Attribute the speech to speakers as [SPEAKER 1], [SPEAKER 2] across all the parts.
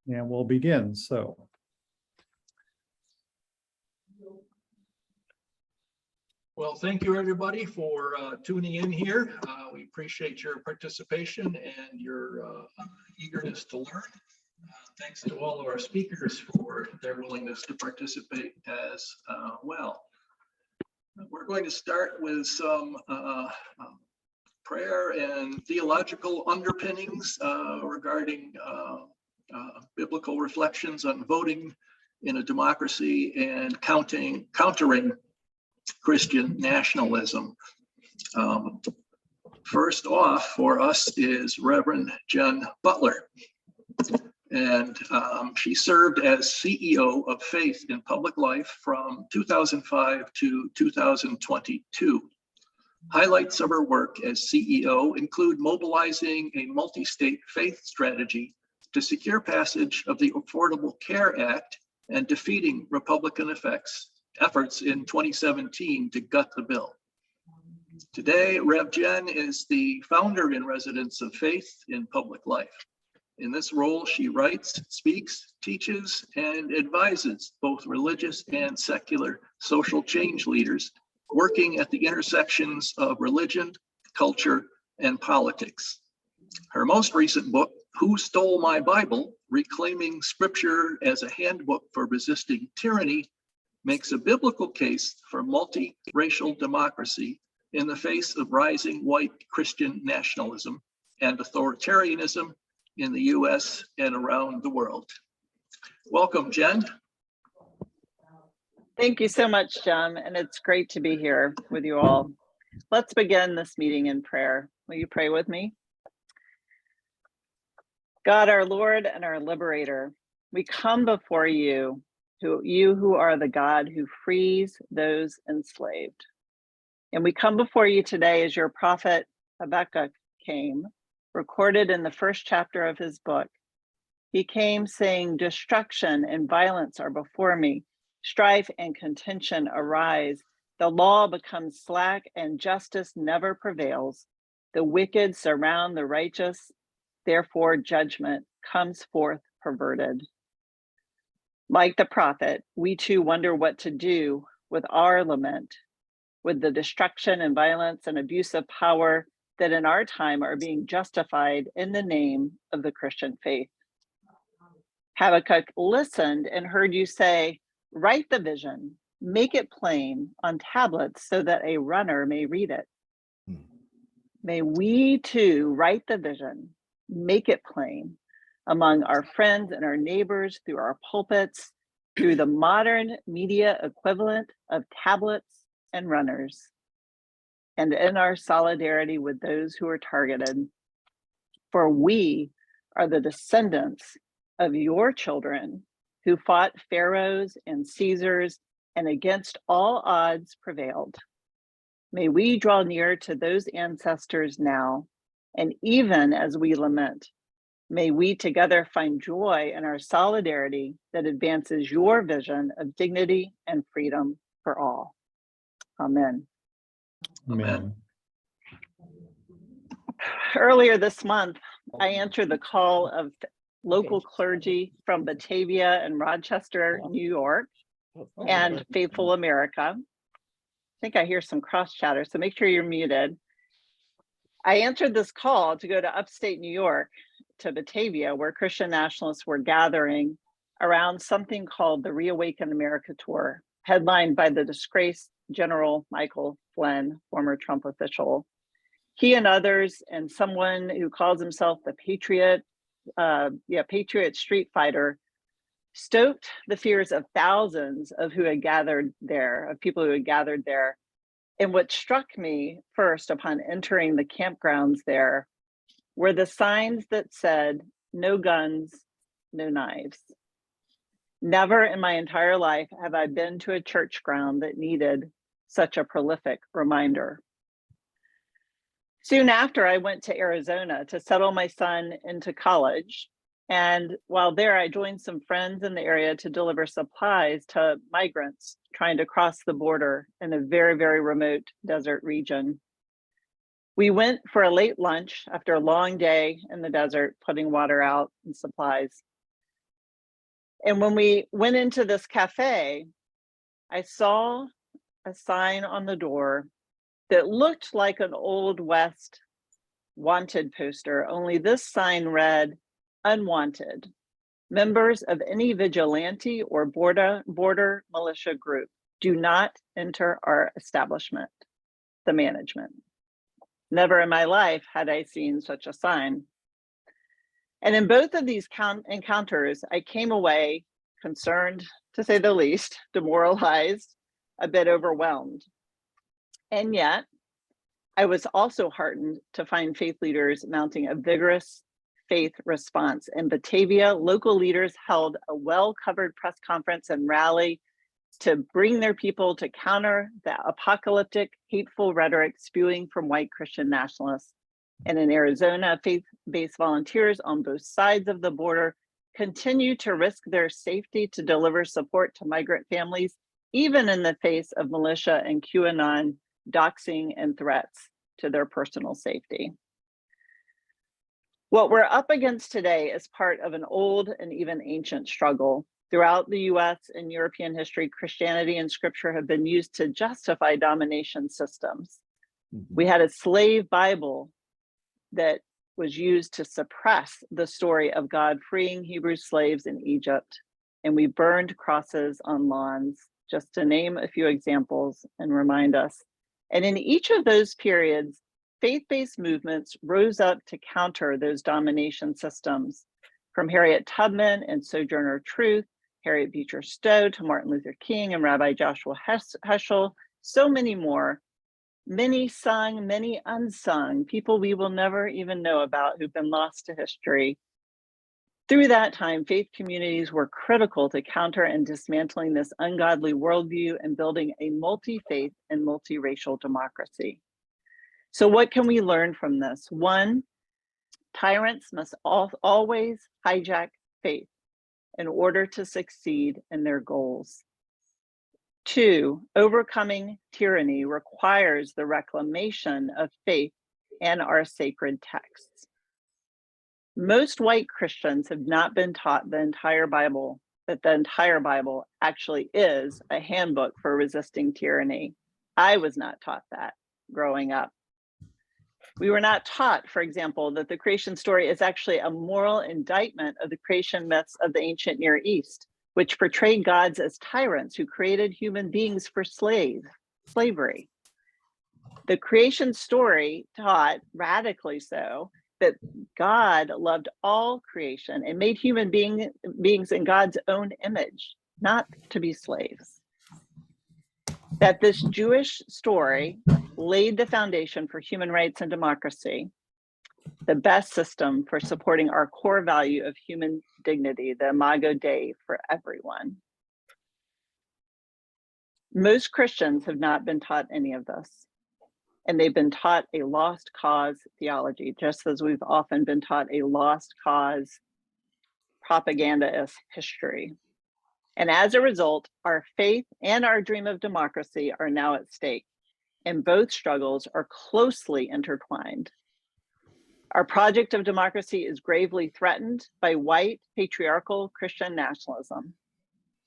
[SPEAKER 1] and we'll begin. So,
[SPEAKER 2] well, thank you everybody for tuning in here. We appreciate your participation and your eagerness to learn. Thanks to all of our speakers for their willingness to participate as well. We're going to start with some prayer and theological underpinnings regarding biblical reflections on voting in a democracy and countering Christian nationalism. First off for us is Reverend Jen Butler. And she served as CEO of Faith in Public Life from 2005 to 2022. Highlights of her work as CEO include mobilizing a multi-state faith strategy to secure passage of the Affordable Care Act and defeating Republican efforts in 2017 to gut the bill. Today, Rev Jen is the founder in residence of Faith in Public Life. In this role, she writes, speaks, teaches, and advises both religious and secular social change leaders working at the intersections of religion, culture, and politics. Her most recent book, Who Stole My Bible? Reclaiming Scripture as a Handbook for Resisting Tyranny, makes a biblical case for multiracial democracy in the face of rising white Christian nationalism and authoritarianism in the US and around the world. Welcome, Jen.
[SPEAKER 3] Thank you so much, John, and it's great to be here with you all. Let's begin this meeting in prayer. Will you pray with me? God, our Lord and our Liberator, we come before you who are the God who frees those enslaved. And we come before you today as your prophet Habakkuk came, recorded in the first chapter of his book. He came saying, destruction and violence are before me. Strife and contention arise. The law becomes slack and justice never prevails. The wicked surround the righteous. Therefore, judgment comes forth perverted. Like the prophet, we too wonder what to do with our lament, with the destruction and violence and abuse of power that in our time are being justified in the name of the Christian faith. Habakkuk listened and heard you say, write the vision, make it plain on tablets so that a runner may read it. May we too write the vision, make it plain among our friends and our neighbors through our pulpits, through the modern media equivalent of tablets and runners, and in our solidarity with those who are targeted. For we are the descendants of your children who fought pharaohs and Caesars and against all odds prevailed. May we draw near to those ancestors now, and even as we lament, may we together find joy in our solidarity that advances your vision of dignity and freedom for all. Amen.
[SPEAKER 1] amen.
[SPEAKER 3] Earlier this month, I answered the call of local clergy from Batavia and Rochester, New York, and Faithful America. I think I hear some cross chatter, so make sure you're muted. I answered this call to go to upstate New York, to Batavia, where Christian nationalists were gathering around something called the Reawaken America Tour, headlined by the disgraced General Michael Flynn, former Trump official. He and others, and someone who calls himself the Patriot Street Fighter, stoked the fears of thousands of people who had gathered there. And what struck me first upon entering the campgrounds there were the signs that said, no guns, no knives. Never in my entire life have I been to a church ground that needed such a prolific reminder. Soon after, I went to Arizona to settle my son into college. And while there, I joined some friends in the area to deliver supplies to migrants trying to cross the border in a very, very remote desert region. We went for a late lunch after a long day in the desert, putting water out and supplies. And when we went into this cafe, I saw a sign on the door that looked like an Old West wanted poster, only this sign read, "Unwanted. Members of any vigilante or border militia group do not enter our establishment," the management. Never in my life had I seen such a sign. And in both of these encounters, I came away concerned, to say the least, demoralized, a bit overwhelmed. And yet, I was also heartened to find faith leaders mounting a vigorous faith response. In Batavia, local leaders held a well-covered press conference and rally to bring their people to counter the apocalyptic, hateful rhetoric spewing from white Christian nationalists. And in Arizona, faith-based volunteers on both sides of the border continue to risk their safety to deliver support to migrant families, even in the face of militia and QAnon doxing and threats to their personal safety. What we're up against today is part of an old and even ancient struggle. Throughout the US and European history, Christianity and scripture have been used to justify domination systems. We had a slave Bible that was used to suppress the story of God freeing Hebrew slaves in Egypt. And we burned crosses on lawns, just to name a few examples and remind us. And in each of those periods, faith-based movements rose up to counter those domination systems, from Harriet Tubman and Sojourner Truth, Harriet Beecher Stowe, to Martin Luther King and Rabbi Joshua Heschel, so many more. Many sung, many unsung, people we will never even know about who've been lost to history. Through that time, faith communities were critical to counter and dismantling this ungodly worldview and building a multi-faith and multiracial democracy. So what can we learn from this? One, tyrants must always hijack faith in order to succeed in their goals. Two, overcoming tyranny requires the reclamation of faith and our sacred texts. Most white Christians have not been taught the entire Bible, that the entire Bible actually is a handbook for resisting tyranny. I was not taught that growing up. We were not taught, for example, that the creation story is actually a moral indictment of the creation myths of the ancient Near East, which portrayed gods as tyrants who created human beings for slavery. The creation story taught, radically so, that God loved all creation and made human beings in God's own image, not to be slaves. That this Jewish story laid the foundation for human rights and democracy, the best system for supporting our core value of human dignity, the Imago Dei for everyone. Most Christians have not been taught any of this, and they've been taught a lost cause theology, just as we've often been taught a lost cause propagandist history. And as a result, our faith and our dream of democracy are now at stake, and both struggles are closely intertwined. Our project of democracy is gravely threatened by white, patriarchal Christian nationalism.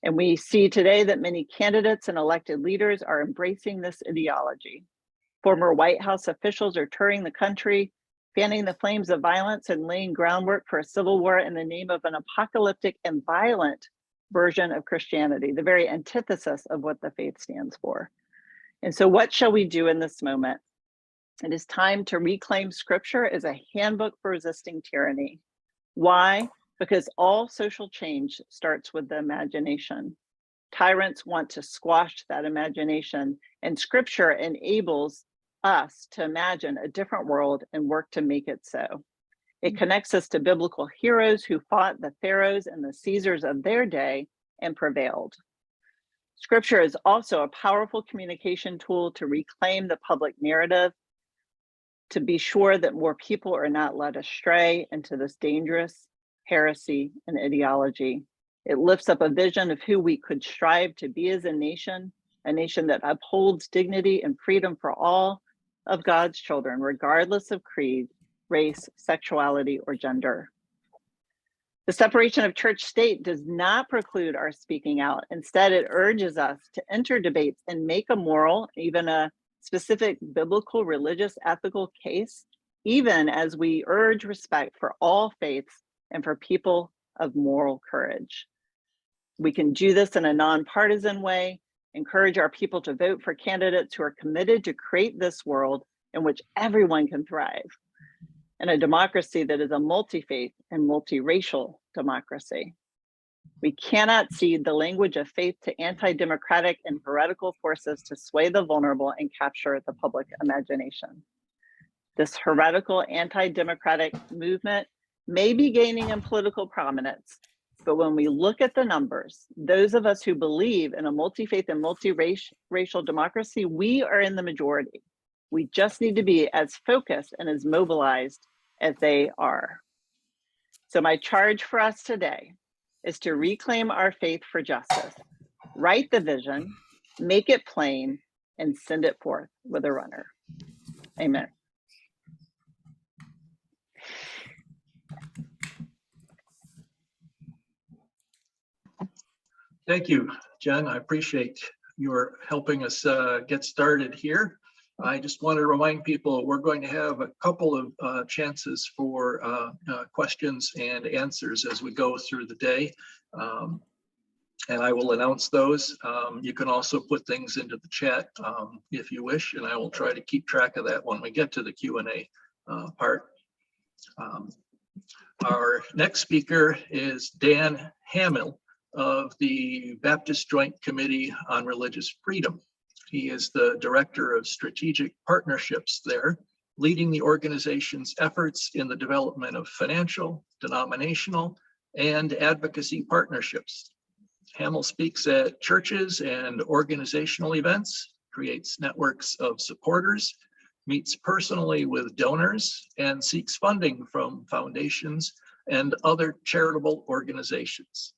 [SPEAKER 3] And we see today that many candidates and elected leaders are embracing this ideology. Former White House officials are touring the country, fanning the flames of violence and laying groundwork for a civil war in the name of an apocalyptic and violent version of Christianity, the very antithesis of what the faith stands for. And so what shall we do in this moment? It is time to reclaim scripture as a handbook for resisting tyranny. Why? Because all social change starts with the imagination. Tyrants want to squash that imagination, and scripture enables us to imagine a different world and work to make it so. It connects us to biblical heroes who fought the pharaohs and the Caesars of their day and prevailed. Scripture is also a powerful communication tool to reclaim the public narrative, to be sure that more people are not led astray into this dangerous heresy and ideology. It lifts up a vision of who we could strive to be as a nation that upholds dignity and freedom for all of God's children, regardless of creed, race, sexuality, or gender. The separation of church state does not preclude our speaking out. Instead, it urges us to enter debates and make a moral, even a specific biblical, religious, ethical case, even as we urge respect for all faiths and for people of moral courage. We can do this in a nonpartisan way, encourage our people to vote for candidates who are committed to create this world in which everyone can thrive, and a democracy that is a multi-faith and multiracial democracy. We cannot cede the language of faith to anti-democratic and heretical forces to sway the vulnerable and capture the public imagination. This heretical anti-democratic movement may be gaining in political prominence, but when we look at the numbers, those of us who believe in a multi-faith and multiracial democracy, we are in the majority. We just need to be as focused and as mobilized as they are. So my charge for us today is to reclaim our faith for justice, write the vision, make it plain, and send it forth with a runner. Amen.
[SPEAKER 2] Thank you, Jen. I appreciate your helping us get started here. I just want to remind people we're going to have a couple of chances for questions and answers as we go through the day. And I will announce those. You can also put things into the chat if you wish, and I will try to keep track of that when we get to the Q&A part. Our next speaker is Dan Hamill of the Baptist Joint Committee on Religious Freedom. He is the Director of Strategic Partnerships there, leading the organization's efforts in the development of financial, denominational, and advocacy partnerships. Hamill speaks at churches and organizational events, creates networks of supporters, meets personally with donors, and seeks funding from foundations and other charitable organizations.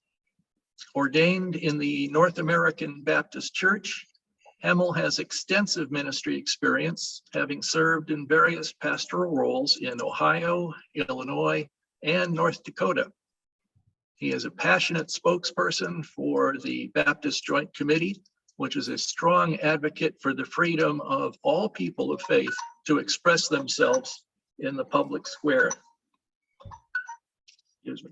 [SPEAKER 2] Ordained in the North American Baptist Church, Hamill has extensive ministry experience, having served in various pastoral roles in Ohio, Illinois, and North Dakota. He is a passionate spokesperson for the Baptist Joint Committee, which is a strong advocate for the freedom of all people of faith to express themselves in the public square. Excuse me.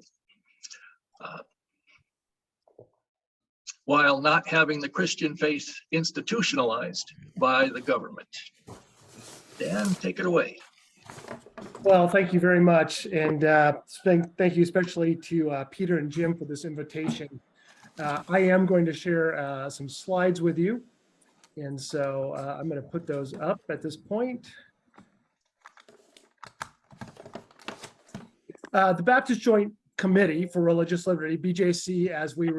[SPEAKER 2] While not having the Christian faith institutionalized by the government. Dan, take it away.
[SPEAKER 4] Well, thank you very much. And thank you especially to Peter and Jim for this invitation. I am going to share some slides with you. And so I'm going to put those up at this point. The Baptist Joint Committee for Religious Liberty, BJC, as we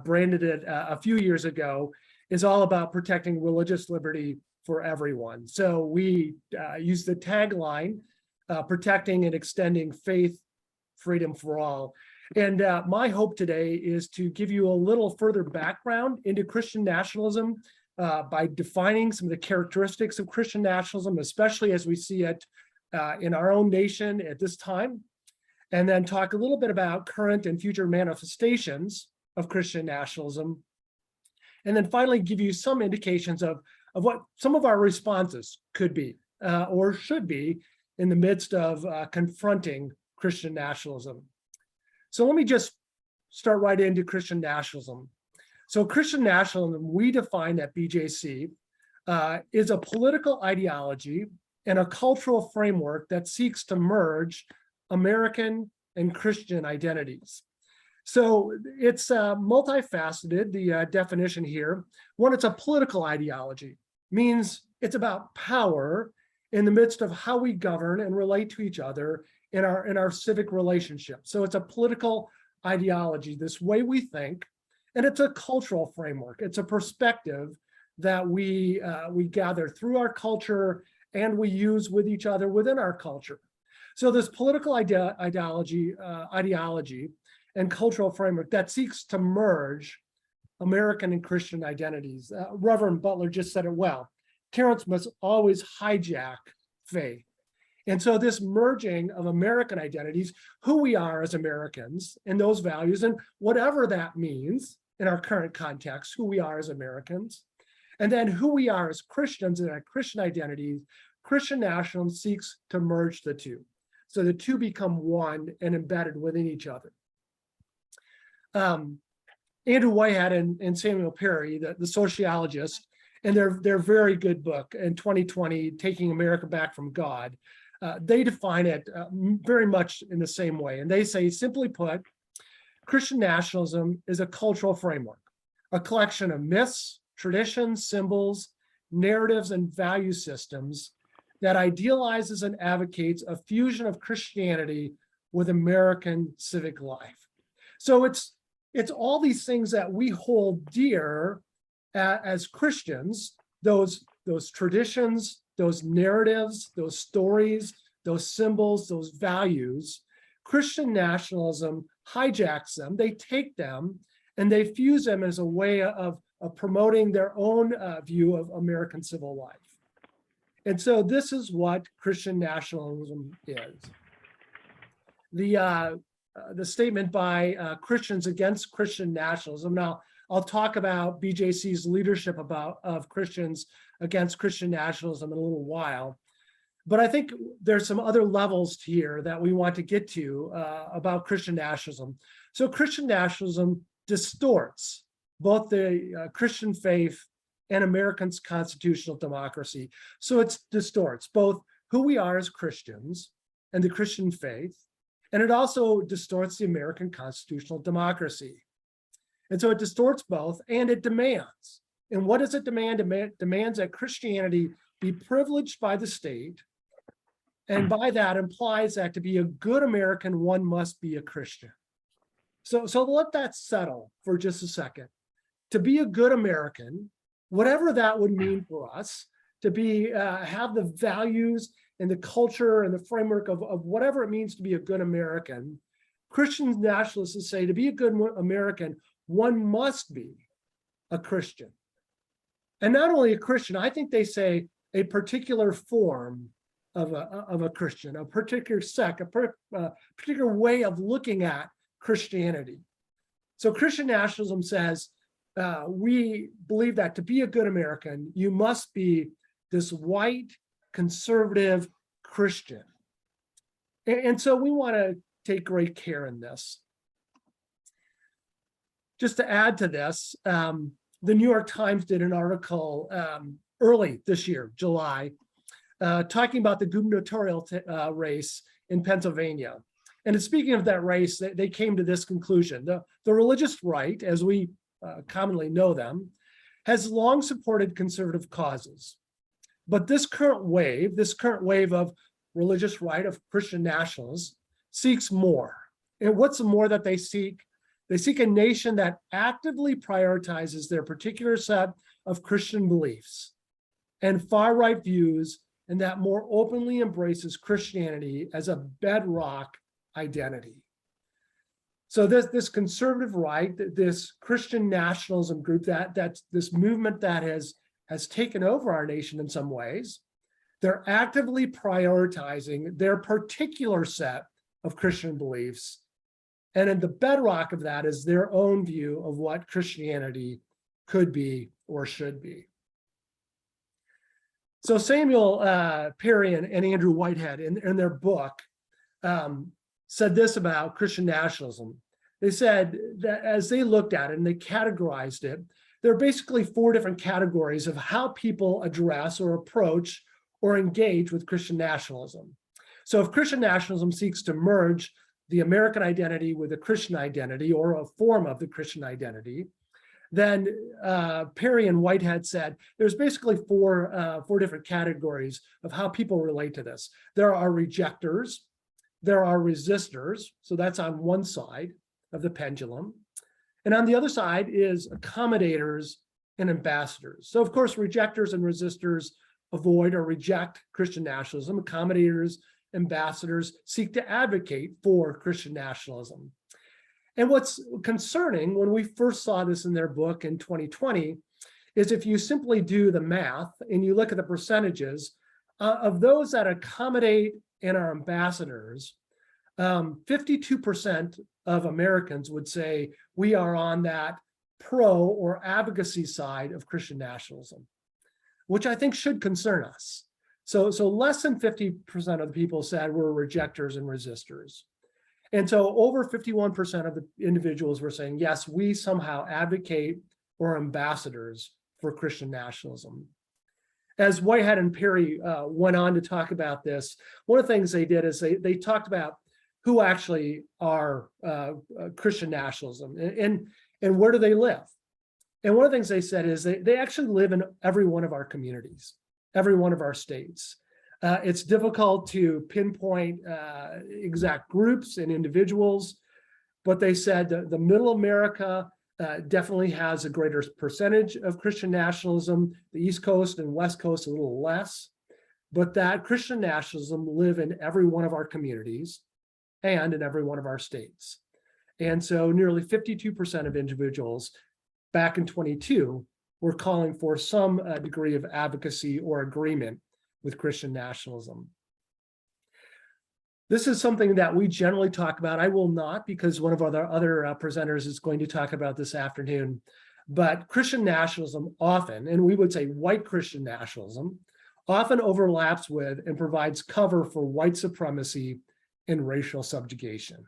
[SPEAKER 4] branded it a few years ago, is all about protecting religious liberty for everyone. So we use the tagline, protecting and extending faith, freedom for all. And my hope today is to give you a little further background into Christian nationalism by defining some of the characteristics of Christian nationalism, especially as we see it in our own nation at this time. And then talk a little bit about current and future manifestations of Christian nationalism. And then finally give you some indications of what some of our responses could be or should be in the midst of confronting Christian nationalism. So let me just start right into Christian nationalism. So Christian nationalism, we define at BJC, is a political ideology and a cultural framework that seeks to merge American and Christian identities. So it's multifaceted, the definition here. One, it's a political ideology, means it's about power in the midst of how we govern and relate to each other in our civic relationships. So it's a political ideology, this way we think, and it's a cultural framework. It's a perspective that we gather through our culture and we use with each other within our culture. So this political ideology and cultural framework that seeks to merge American and Christian identities. Reverend Butler just said it well. Tyrants must always hijack faith. And so this merging of American identities, who we are as Americans and those values, and whatever that means in our current context, who we are as Americans, and then who we are as Christians and our Christian identities, Christian nationalism seeks to merge the two. So the two become one and embedded within each other. Andrew Whitehead and Samuel Perry, the sociologist, in their very good book in 2020, Taking America Back from God, they define it very much in the same way. And they say, simply put, Christian nationalism is a cultural framework, a collection of myths, traditions, symbols, narratives, and value systems that idealizes and advocates a fusion of Christianity with American civic life. So it's all these things that we hold dear as Christians, those traditions, those narratives, those stories, those symbols, those values. Christian nationalism hijacks them, they take them, and they fuse them as a way of promoting their own view of American civil life. And so this is what Christian nationalism is. The statement by Christians Against Christian Nationalism. Now, I'll talk about BJC's leadership of Christians Against Christian Nationalism in a little while. But I think there's some other levels here that we want to get to about Christian nationalism. So Christian nationalism distorts both the Christian faith and Americans' constitutional democracy. So it distorts both who we are as Christians and the Christian faith, and it also distorts the American constitutional democracy. And so it distorts both, and it demands. And what does it demand? It demands that Christianity be privileged by the state, and by that implies that to be a good American, one must be a Christian. So let that settle for just a second. To be a good American, whatever that would mean for us, to be have the values and the culture and the framework of whatever it means to be a good American, Christian nationalists say to be a good American, one must be a Christian. And not only a Christian, I think they say a particular form of a Christian, a particular sect, a particular way of looking at Christianity. So Christian nationalism says, we believe that to be a good American, you must be this white, conservative Christian. And so we want to take great care in this. Just to add to this, the New York Times did an article early this year, July, talking about the gubernatorial race in Pennsylvania. And speaking of that race, they came to this conclusion. The religious right, as we commonly know them, has long supported conservative causes. But this current wave of religious right, of Christian nationalists, seeks more. And what's the more that they seek? They seek a nation that actively prioritizes their particular set of Christian beliefs and far-right views, and that more openly embraces Christianity as a bedrock identity. So this conservative right, this Christian nationalism group, that's this movement that has taken over our nation in some ways, they're actively prioritizing their particular set of Christian beliefs. And at the bedrock of that is their own view of what Christianity could be or should be. So Samuel Perry and Andrew Whitehead in their book said this about Christian nationalism. They said that as they looked at it and they categorized it, there are basically 4 different categories of how people address or approach or engage with Christian nationalism. So if Christian nationalism seeks to merge the American identity with a Christian identity or a form of the Christian identity, then Perry and Whitehead said there's basically four different categories of how people relate to this. There are rejectors, there are resistors, so that's on one side of the pendulum, and on the other side is accommodators and ambassadors. So of course, rejectors and resistors avoid or reject Christian nationalism. Accommodators, ambassadors seek to advocate for Christian nationalism. And what's concerning when we first saw this in their book in 2020 is if you simply do the math and you look at the percentages of those that accommodate and our ambassadors, 52% of Americans would say we are on that pro or advocacy side of Christian nationalism, which I think should concern us. So less than 50% of the people said we're rejectors and resistors. And so over 51% of the individuals were saying, yes, we somehow advocate or are ambassadors for Christian nationalism. As Whitehead and Perry went on to talk about this, one of the things they did is they talked about who actually are Christian nationalism and where do they live. And one of the things they said is they actually live in every one of our communities, every one of our states. It's difficult to pinpoint exact groups and individuals, but they said the Middle America definitely has a greater percentage of Christian nationalism, the East Coast and West Coast a little less, but that Christian nationalism live in every one of our communities and in every one of our states. And so nearly 52% of individuals back in 22 were calling for some degree of advocacy or agreement with Christian nationalism. This is something that we generally talk about. I will not, because one of our other presenters is going to talk about this afternoon. But Christian nationalism often, and we would say white Christian nationalism, often overlaps with and provides cover for white supremacy and racial subjugation.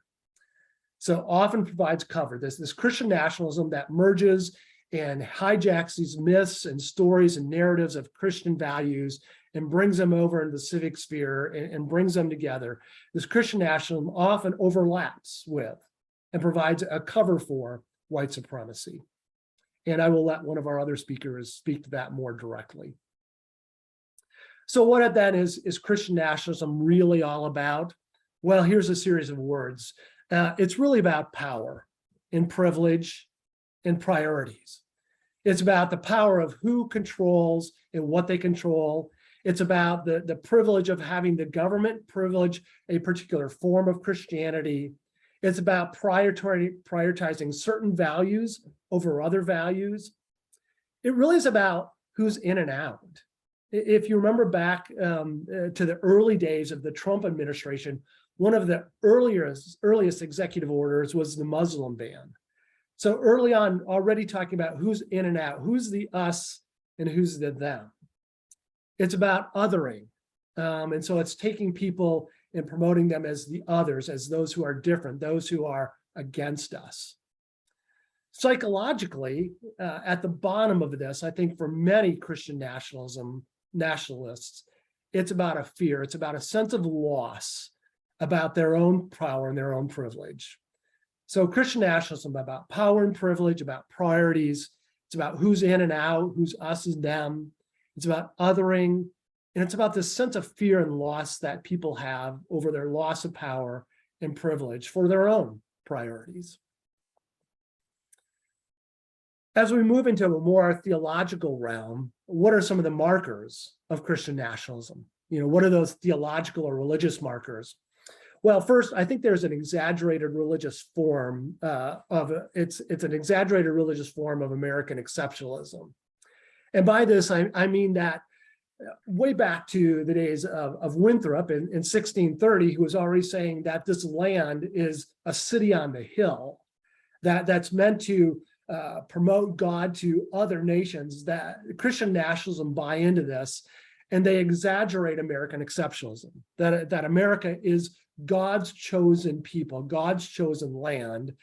[SPEAKER 4] So often provides cover. This Christian nationalism that merges and hijacks these myths and stories and narratives of Christian values and brings them over into the civic sphere and brings them together. This Christian nationalism often overlaps with and provides a cover for white supremacy. And I will let one of our other speakers speak to that more directly. So what then is Christian nationalism really all about? Well, here's a series of words. It's really about power and privilege and priorities. It's about the power of who controls and what they control. It's about the privilege of having the government privilege a particular form of Christianity. It's about prioritizing certain values over other values. It really is about who's in and out. If you remember back to the early days of the Trump administration, one of the earliest executive orders was the Muslim ban. So early on, already talking about who's in and out, who's the us and who's the them. It's about othering. And so it's taking people and promoting them as the others, as those who are different, those who are against us. Psychologically, at the bottom of this, I think for many Christian nationalists, it's about a fear. It's about a sense of loss about their own power and their own privilege. So Christian nationalism is about power and privilege, about priorities. It's about who's in and out, who's us and them. It's about othering. And it's about this sense of fear and loss that people have over their loss of power and privilege for their own priorities. As we move into a more theological realm, what are some of the markers of Christian nationalism? What are those theological or religious markers? Well, first, I think there's an exaggerated religious form it's an exaggerated religious form of American exceptionalism. And by this, I mean that way back to the days of Winthrop in 1630, who was already saying that this land is a city on the hill, that's meant to promote God to other nations. That Christian nationalism buy into this, and they exaggerate American exceptionalism, that America is God's chosen people, God's chosen land,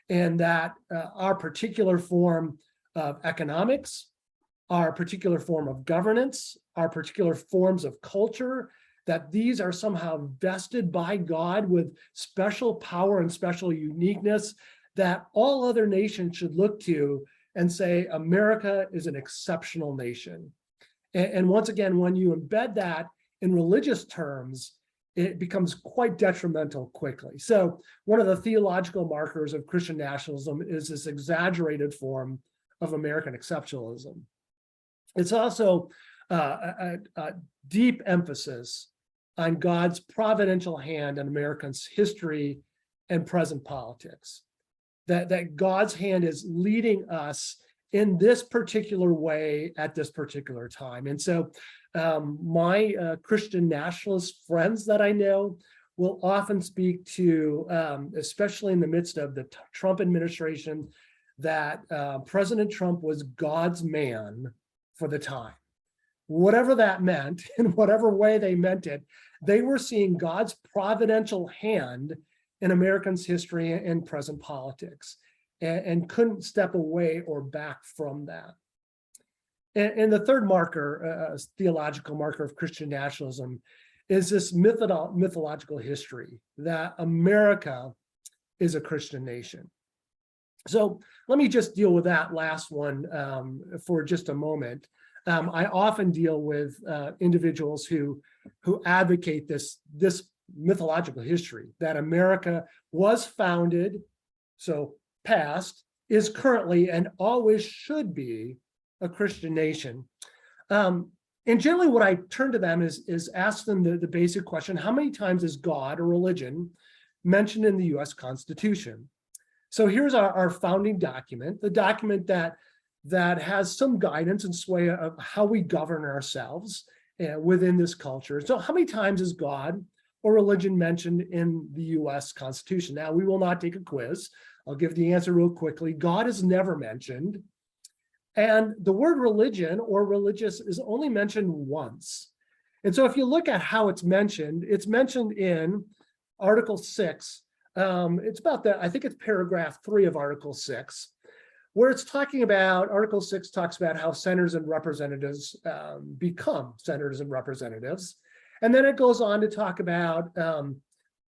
[SPEAKER 4] and that our particular form of economics, our particular form of governance, our particular forms of culture, that these are somehow vested by God with special power and special uniqueness that all other nations should look to and say, America is an exceptional nation. And once again, when you embed that in religious terms, it becomes quite detrimental quickly. So one of the theological markers of Christian nationalism is this exaggerated form of American exceptionalism. It's also a deep emphasis on God's providential hand in Americans' history and present politics. That God's hand is leading us in this particular way at this particular time. And so My Christian nationalist friends that I know will often speak to, especially in the midst of the Trump administration, that President Trump was God's man for the time. Whatever that meant, in whatever way they meant it, they were seeing God's providential hand in Americans' history and present politics, and couldn't step away or back from that. And the third marker, theological marker of Christian nationalism, is this mythological history that America is a Christian nation. So let me just deal with that last one for just a moment. I often deal with individuals who advocate this mythological history that America was founded, so past, is currently, and always should be a Christian nation. And generally what I turn to them is ask them the basic question: how many times is God or religion mentioned in the US Constitution? So here's our founding document, the document that has some guidance and sway of how we govern ourselves within this culture. So how many times is God or religion mentioned in the US Constitution? Now, we will not take a quiz. I'll give the answer real quickly. God is never mentioned. And the word religion or religious is only mentioned once. And so if you look at how it's mentioned in Article 6. It's about I think it's paragraph 3 of Article 6, where it's talking about, Article 6 talks about how senators and representatives become senators and representatives. And then it goes on to talk about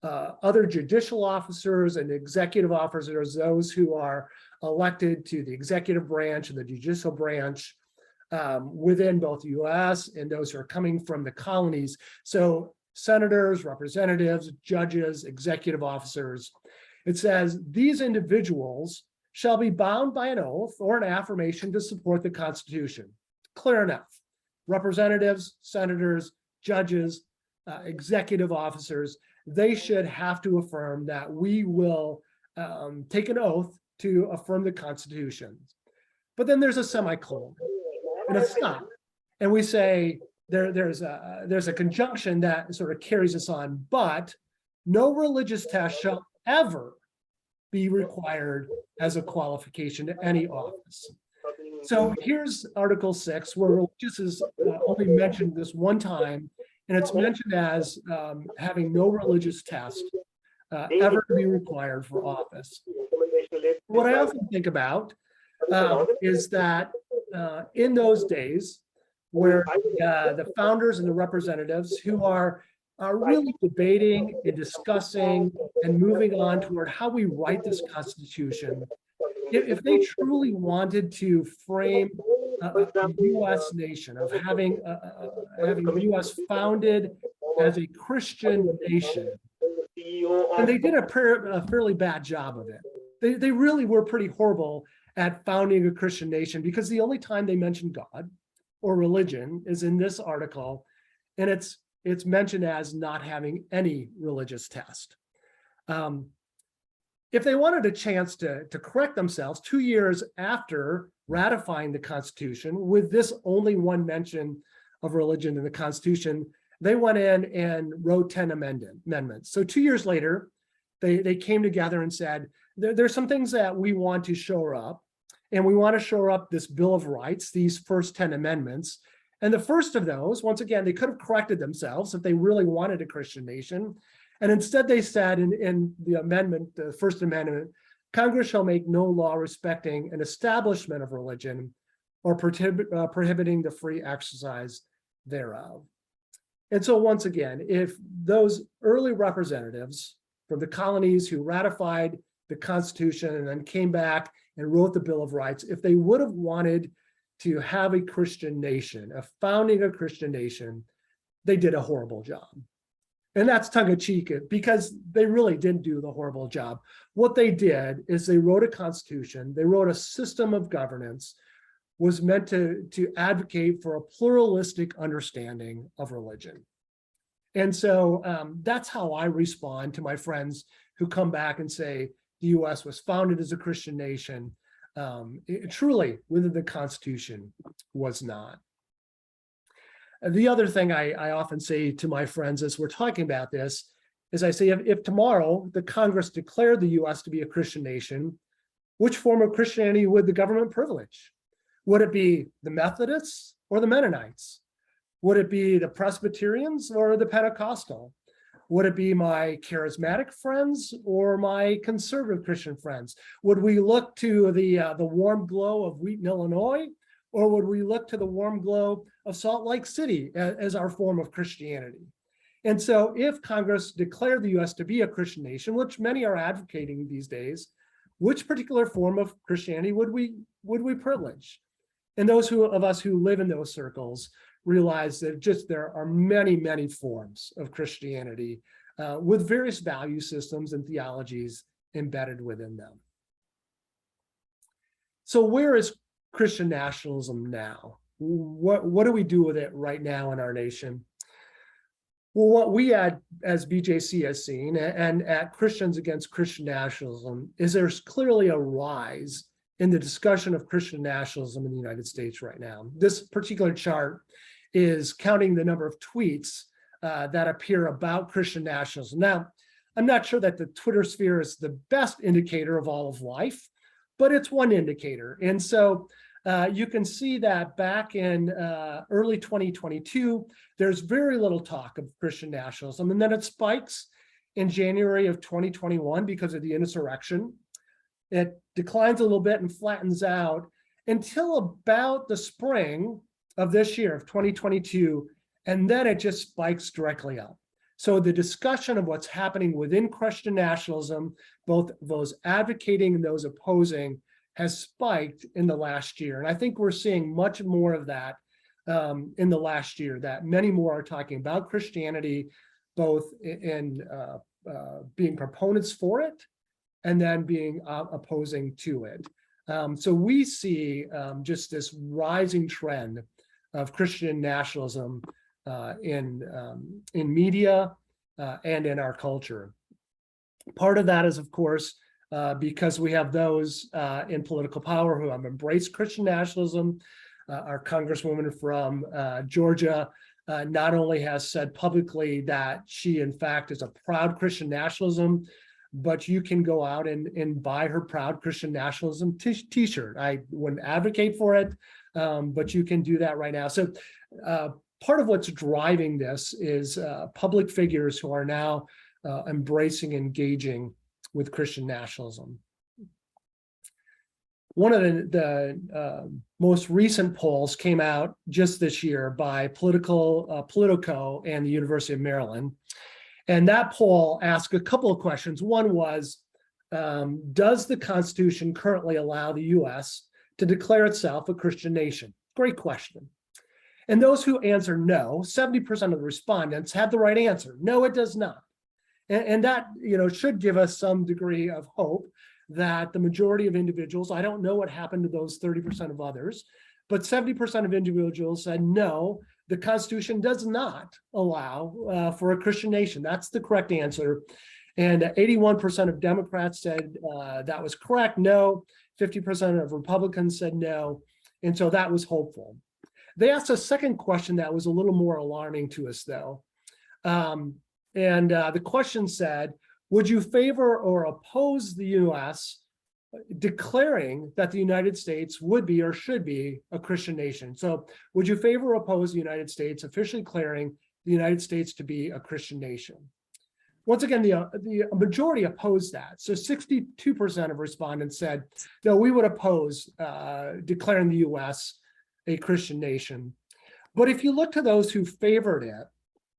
[SPEAKER 4] other judicial officers and executive officers, those who are elected to the executive branch and the judicial branch within both the US and those who are coming from the colonies. So senators, representatives, judges, executive officers. It says these individuals shall be bound by an oath or an affirmation to support the Constitution. Clear enough. Representatives, senators, judges, executive officers, they should have to affirm that we will take an oath to affirm the Constitution. But then there's a semicolon and a stop. And we say, there's a conjunction that sort of carries us on, but no religious test shall ever be required as a qualification to any office. So here's Article 6, where religious is only mentioned this one time, and it's mentioned as having no religious test ever to be required for office. What I often think about is that in those days, where the founders and the representatives who are really debating and discussing and moving on toward how we write this Constitution, if they truly wanted to frame a U.S. nation, of having the U.S. founded as a Christian nation, and they did a fairly bad job of it. They really were pretty horrible at founding a Christian nation, because the only time they mentioned God or religion is in this article, and it's mentioned as not having any religious test. If they wanted a chance to correct themselves 2 years after ratifying the Constitution, with this only one mention of religion in the Constitution, they went in and wrote 10 amendments. So 2 years later, they came together and said, there's some things that we want to shore up, and we want to shore up this Bill of Rights, these first 10 amendments. And the first of those, once again, they could have corrected themselves if they really wanted a Christian nation. And instead they said in the amendment, the First Amendment, Congress shall make no law respecting an establishment of religion or prohibiting the free exercise thereof. And so once again, if those early representatives from the colonies who ratified the Constitution and then came back and wrote the Bill of Rights, if they would have wanted to have a Christian nation, founding a Christian nation, they did a horrible job. And that's tongue-in-cheek, because they really didn't do the horrible job. What they did is they wrote a constitution, they wrote a system of governance, was meant to advocate for a pluralistic understanding of religion. And so that's how I respond to my friends who come back and say the US was founded as a Christian nation. It truly, within the Constitution, was not. The other thing I often say to my friends as we're talking about this is I say, if tomorrow the Congress declared the US to be a Christian nation, which form of Christianity would the government privilege? Would it be the Methodists or the Mennonites? Would it be the Presbyterians or the Pentecostal? Would it be my charismatic friends or my conservative Christian friends? Would we look to the warm glow of Wheaton, Illinois, or would we look to the warm glow of Salt Lake City as our form of Christianity? And so if Congress declared the US to be a Christian nation, which many are advocating these days, which particular form of Christianity would we privilege? And those of us who live in those circles realize that there are many, many forms of Christianity with various value systems and theologies embedded within them. So where is Christian nationalism now? What do we do with it right now in our nation? Well, what we as BJC has seen, and at Christians Against Christian Nationalism, is there's clearly a rise in the discussion of Christian nationalism in the United States right now. This particular chart is counting the number of tweets that appear about Christian nationalism. Now, I'm not sure that the Twitter sphere is the best indicator of all of life, but it's one indicator. And so you can see that back in early 2022, there's very little talk of Christian nationalism. And then it spikes in January of 2021 because of the insurrection. It declines a little bit and flattens out until about the spring of this year, of 2022, and then it just spikes directly up. So the discussion of what's happening within Christian nationalism, both those advocating and those opposing, has spiked in the last year. And I think we're seeing much more of that in the last year, that many more are talking about Christianity, both in being proponents for it and then being opposing to it. So we see just this rising trend of Christian nationalism in media and in our culture. Part of that is, of course, because we have those in political power who have embraced Christian nationalism. Our Congresswoman from Georgia not only has said publicly that she, in fact, is a proud Christian nationalism, but you can go out and buy her proud Christian nationalism t-shirt. I wouldn't advocate for it, but you can do that right now. So part of what's driving this is public figures who are now embracing, engaging with Christian nationalism. One of the most recent polls came out just this year by Politico and the University of Maryland. And that poll asked a couple of questions. One was, does the Constitution currently allow the US to declare itself a Christian nation? Great question. And those who answered no, 70% of the respondents had the right answer. No, it does not. And that, should give us some degree of hope that the majority of individuals, I don't know what happened to those 30% of others, but 70% of individuals said no, the Constitution does not allow for a Christian nation. That's the correct answer. And 81% of Democrats said that was correct, no. 50% of Republicans said no. And so that was hopeful. They asked a second question that was a little more alarming to us, though. The question said, would you favor or oppose the US declaring that the United States would be or should be a Christian nation? So would you favor or oppose the United States officially declaring the United States to be a Christian nation? Once again, the majority opposed that. So 62% of respondents said, no, we would oppose declaring the US a Christian nation. But if you look to those who favored it,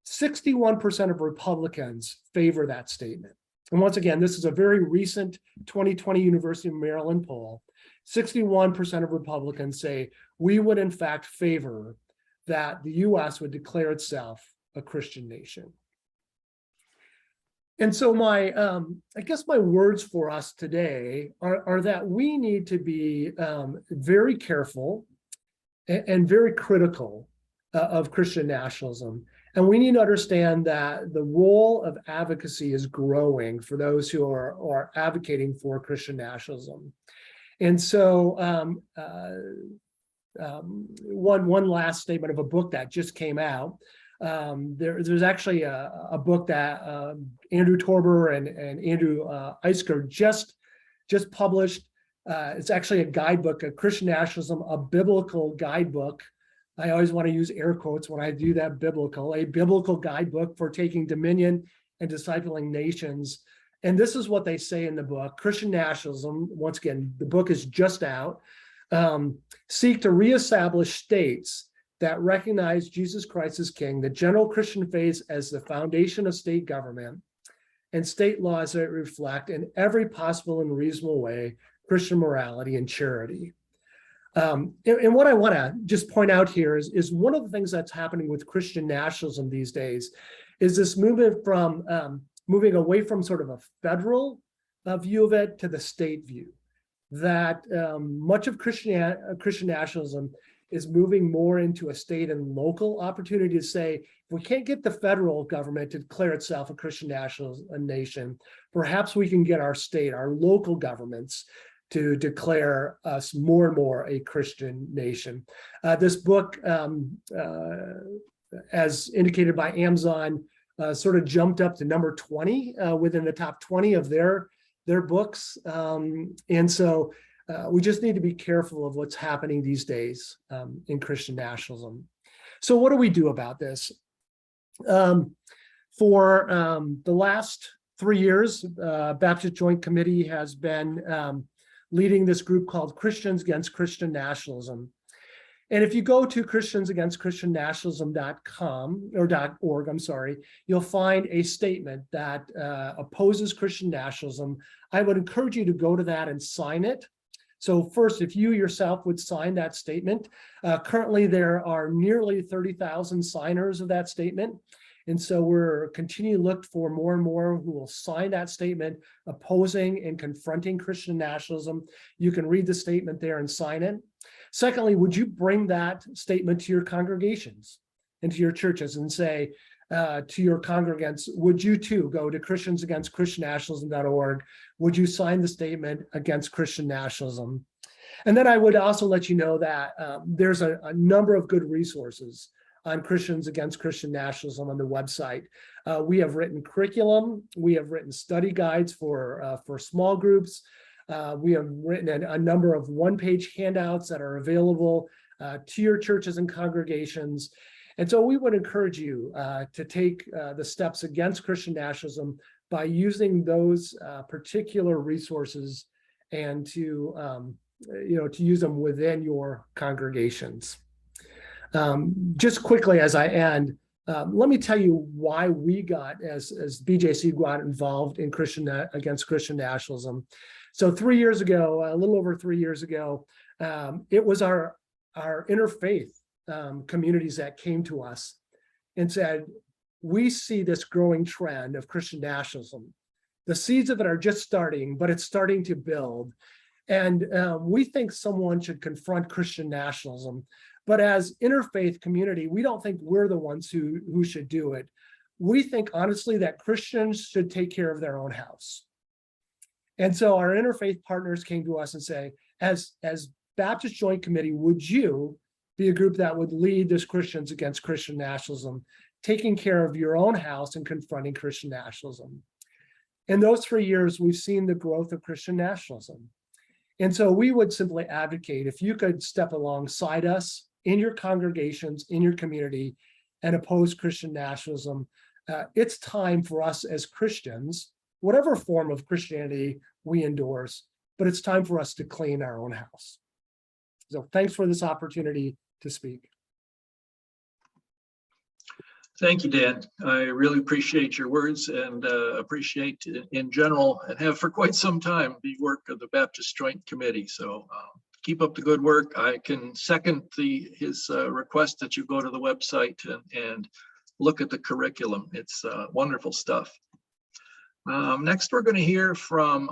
[SPEAKER 4] 61% of Republicans favor that statement. And once again, this is a very recent 2020 University of Maryland poll. 61% of Republicans say we would in fact favor that the US would declare itself a Christian nation. And so I guess my words for us today are that we need to be very careful and very critical of Christian nationalism. And we need to understand that the role of advocacy is growing for those who are advocating for Christian nationalism. And so one last statement of a book that just came out. There's actually a book that Andrew Torber and Andrew Eisker just published. It's actually a guidebook, a Christian Nationalism, a biblical guidebook. I always want to use air quotes when I do that, a biblical guidebook for taking dominion and discipling nations. And this is what they say in the book: Christian nationalism, once again, the book is just out, seek to reestablish states that recognize Jesus Christ as King, the general Christian faith as the foundation of state government, and state laws that reflect in every possible and reasonable way Christian morality and charity. And what I want to just point out here is one of the things that's happening with Christian nationalism these days is this movement from moving away from sort of a federal view of it to the state view. That much of Christian nationalism is moving more into a state and local opportunity to say, if we can't get the federal government to declare itself a Christian national nation, perhaps we can get our state, our local governments to declare us more and more a Christian nation. This book, as indicated by Amazon, sort of jumped up to number 20 within the top 20 of their books. And so we just need to be careful of what's happening these days in Christian nationalism. So what do we do about this? For the last 3 years, Baptist Joint Committee has been leading this group called Christians Against Christian Nationalism. And if you go to christiansagainstchristiannationalism.com or .org, I'm sorry, you'll find a statement that opposes Christian nationalism. I would encourage you to go to that and sign it. So first, if you yourself would sign that statement, currently there are nearly 30,000 signers of that statement. And so we're continuing to look for more and more who will sign that statement opposing and confronting Christian nationalism. You can read the statement there and sign it. Secondly, would you bring that statement to your congregations and to your churches and say to your congregants, would you too go to christiansagainstchristiannationalism.org? Would you sign the statement against Christian nationalism? And then I would also let you know that there's a number of good resources on Christians Against Christian Nationalism on the website. We have written curriculum. We have written study guides for small groups. We have written a number of one-page handouts that are available to your churches and congregations. And so we would encourage you to take the steps against Christian nationalism by using those particular resources and to use them within your congregations. Just quickly as I end, let me tell you why we got, as BJC, got involved in Against Christian Nationalism. So 3 years ago, a little over 3 years ago, it was our interfaith communities that came to us and said, we see this growing trend of Christian nationalism. The seeds of it are just starting, but it's starting to build. And we think someone should confront Christian nationalism. But as interfaith community, we don't think we're the ones who should do it. We think, honestly, that Christians should take care of their own house. And so our interfaith partners came to us and say, as Baptist Joint Committee, would you be a group that would lead this Christians Against Christian Nationalism, taking care of your own house and confronting Christian nationalism? In those 3 years, we've seen the growth of Christian nationalism. And so we would simply advocate, if you could step alongside us in your congregations, in your community, and oppose Christian nationalism, it's time for us as Christians, whatever form of Christianity we endorse, but it's time for us to clean our own house. So thanks for this opportunity to speak.
[SPEAKER 2] Thank you, Dan. I really appreciate your words and appreciate in general, and have for quite some time, the work of the Baptist Joint Committee. So keep up the good work. I can second his request that you go to the website and look at the curriculum. It's wonderful stuff. Next, we're going to hear from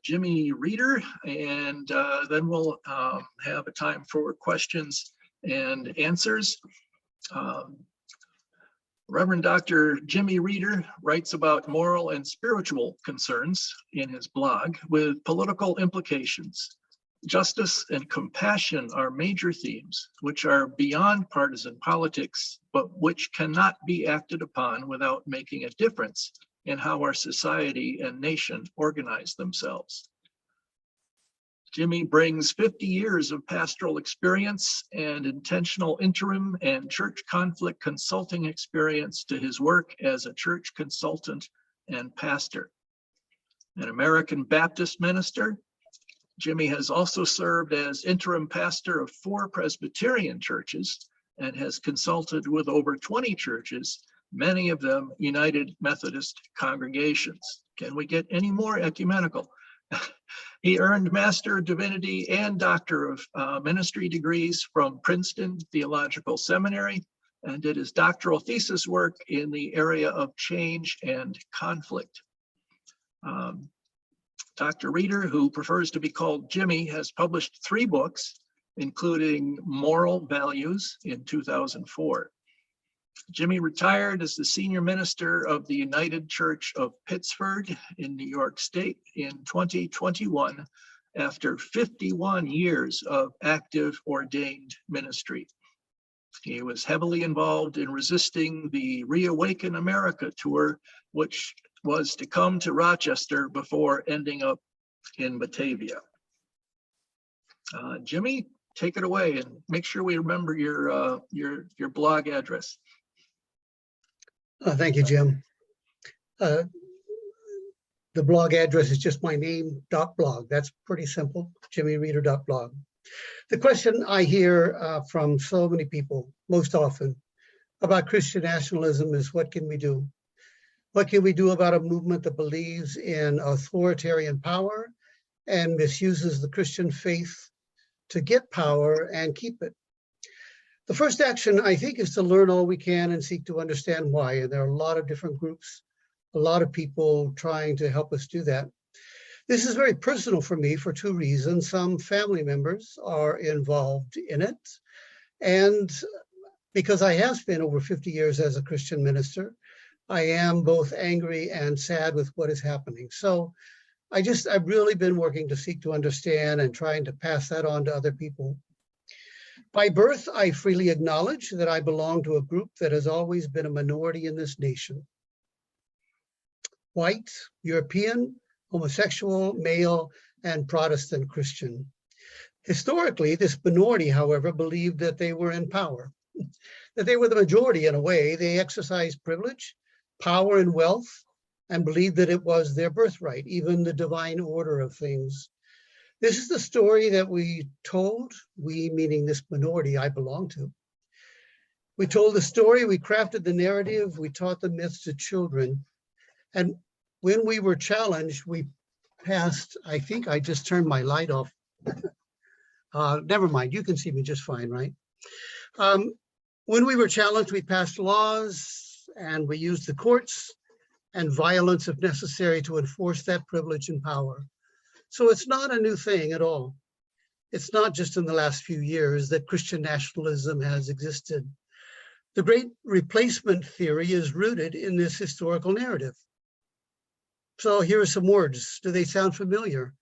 [SPEAKER 2] Jimmy Reeder, and then we'll have a time for questions and answers. Reverend Dr. Jimmy Reeder writes about moral and spiritual concerns in his blog with political implications. Justice and compassion are major themes which are beyond partisan politics, but which cannot be acted upon without making a difference in how our society and nation organize themselves. Jimmy brings 50 years of pastoral experience and intentional interim and church conflict consulting experience to his work as a church consultant and pastor. An American Baptist minister, Jimmy has also served as interim pastor of 4 Presbyterian churches and has consulted with over 20 churches, many of them United Methodist congregations. Can we get any more ecumenical? He earned Master of Divinity and Doctor of Ministry degrees from Princeton Theological Seminary and did his doctoral thesis work in the area of change and conflict. Dr. Reeder, who prefers to be called Jimmy, has published 3 books, including Moral Values in 2004. Jimmy retired as the senior minister of the United Church of Pittsford in New York State in 2021 after 51 years of active ordained ministry. He was heavily involved in resisting the Reawaken America tour, which was to come to Rochester before ending up in Batavia. Jimmy, take it away and make sure we remember your blog address.
[SPEAKER 5] Thank you, Jim. The blog address is just my name, .blog. That's pretty simple, jimmyreeder.blog. The question I hear from so many people most often about Christian nationalism is, what can we do? What can we do about a movement that believes in authoritarian power and misuses the Christian faith to get power and keep it? The first action, I think, is to learn all we can and seek to understand why. And there are a lot of different groups, a lot of people trying to help us do that. This is very personal for me for 2 reasons. Some family members are involved in it. And because I have spent over 50 years as a Christian minister, I am both angry and sad with what is happening. So I've really been working to seek to understand and trying to pass that on to other people. By birth, I freely acknowledge that I belong to a group that has always been a minority in this nation. White, European, homosexual, male, and Protestant Christian. Historically, this minority, however, believed that they were in power, that they were the majority in a way. They exercised privilege, power, and wealth, and believed that it was their birthright, even the divine order of things. This is the story that we told, we meaning this minority I belong to. We told the story, we crafted the narrative, we taught the myths to children. And when we were challenged, we passed, I think I just turned my light off. Never mind, you can see me just fine, right? When we were challenged, we passed laws and we used the courts and violence if necessary to enforce that privilege and power. So it's not a new thing at all. It's not just in the last few years that Christian nationalism has existed. The great replacement theory is rooted in this historical narrative. So here are some words. Do they sound familiar?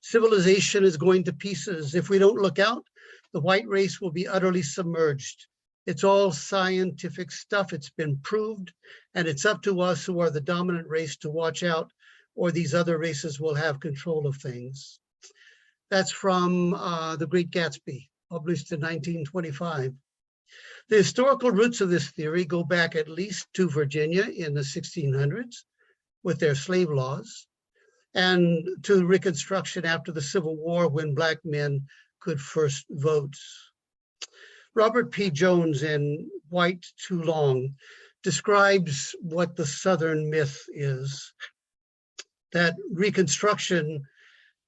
[SPEAKER 5] Civilization is going to pieces. If we don't look out, the white race will be utterly submerged. It's all scientific stuff. It's been proved, and it's up to us who are the dominant race to watch out, or these other races will have control of things. That's from The Great Gatsby, published in 1925. The historical roots of this theory go back at least to Virginia in the 1600s with their slave laws, and to Reconstruction after the Civil War when Black men could first vote. Robert P. Jones in White Too Long describes what the Southern myth is. That Reconstruction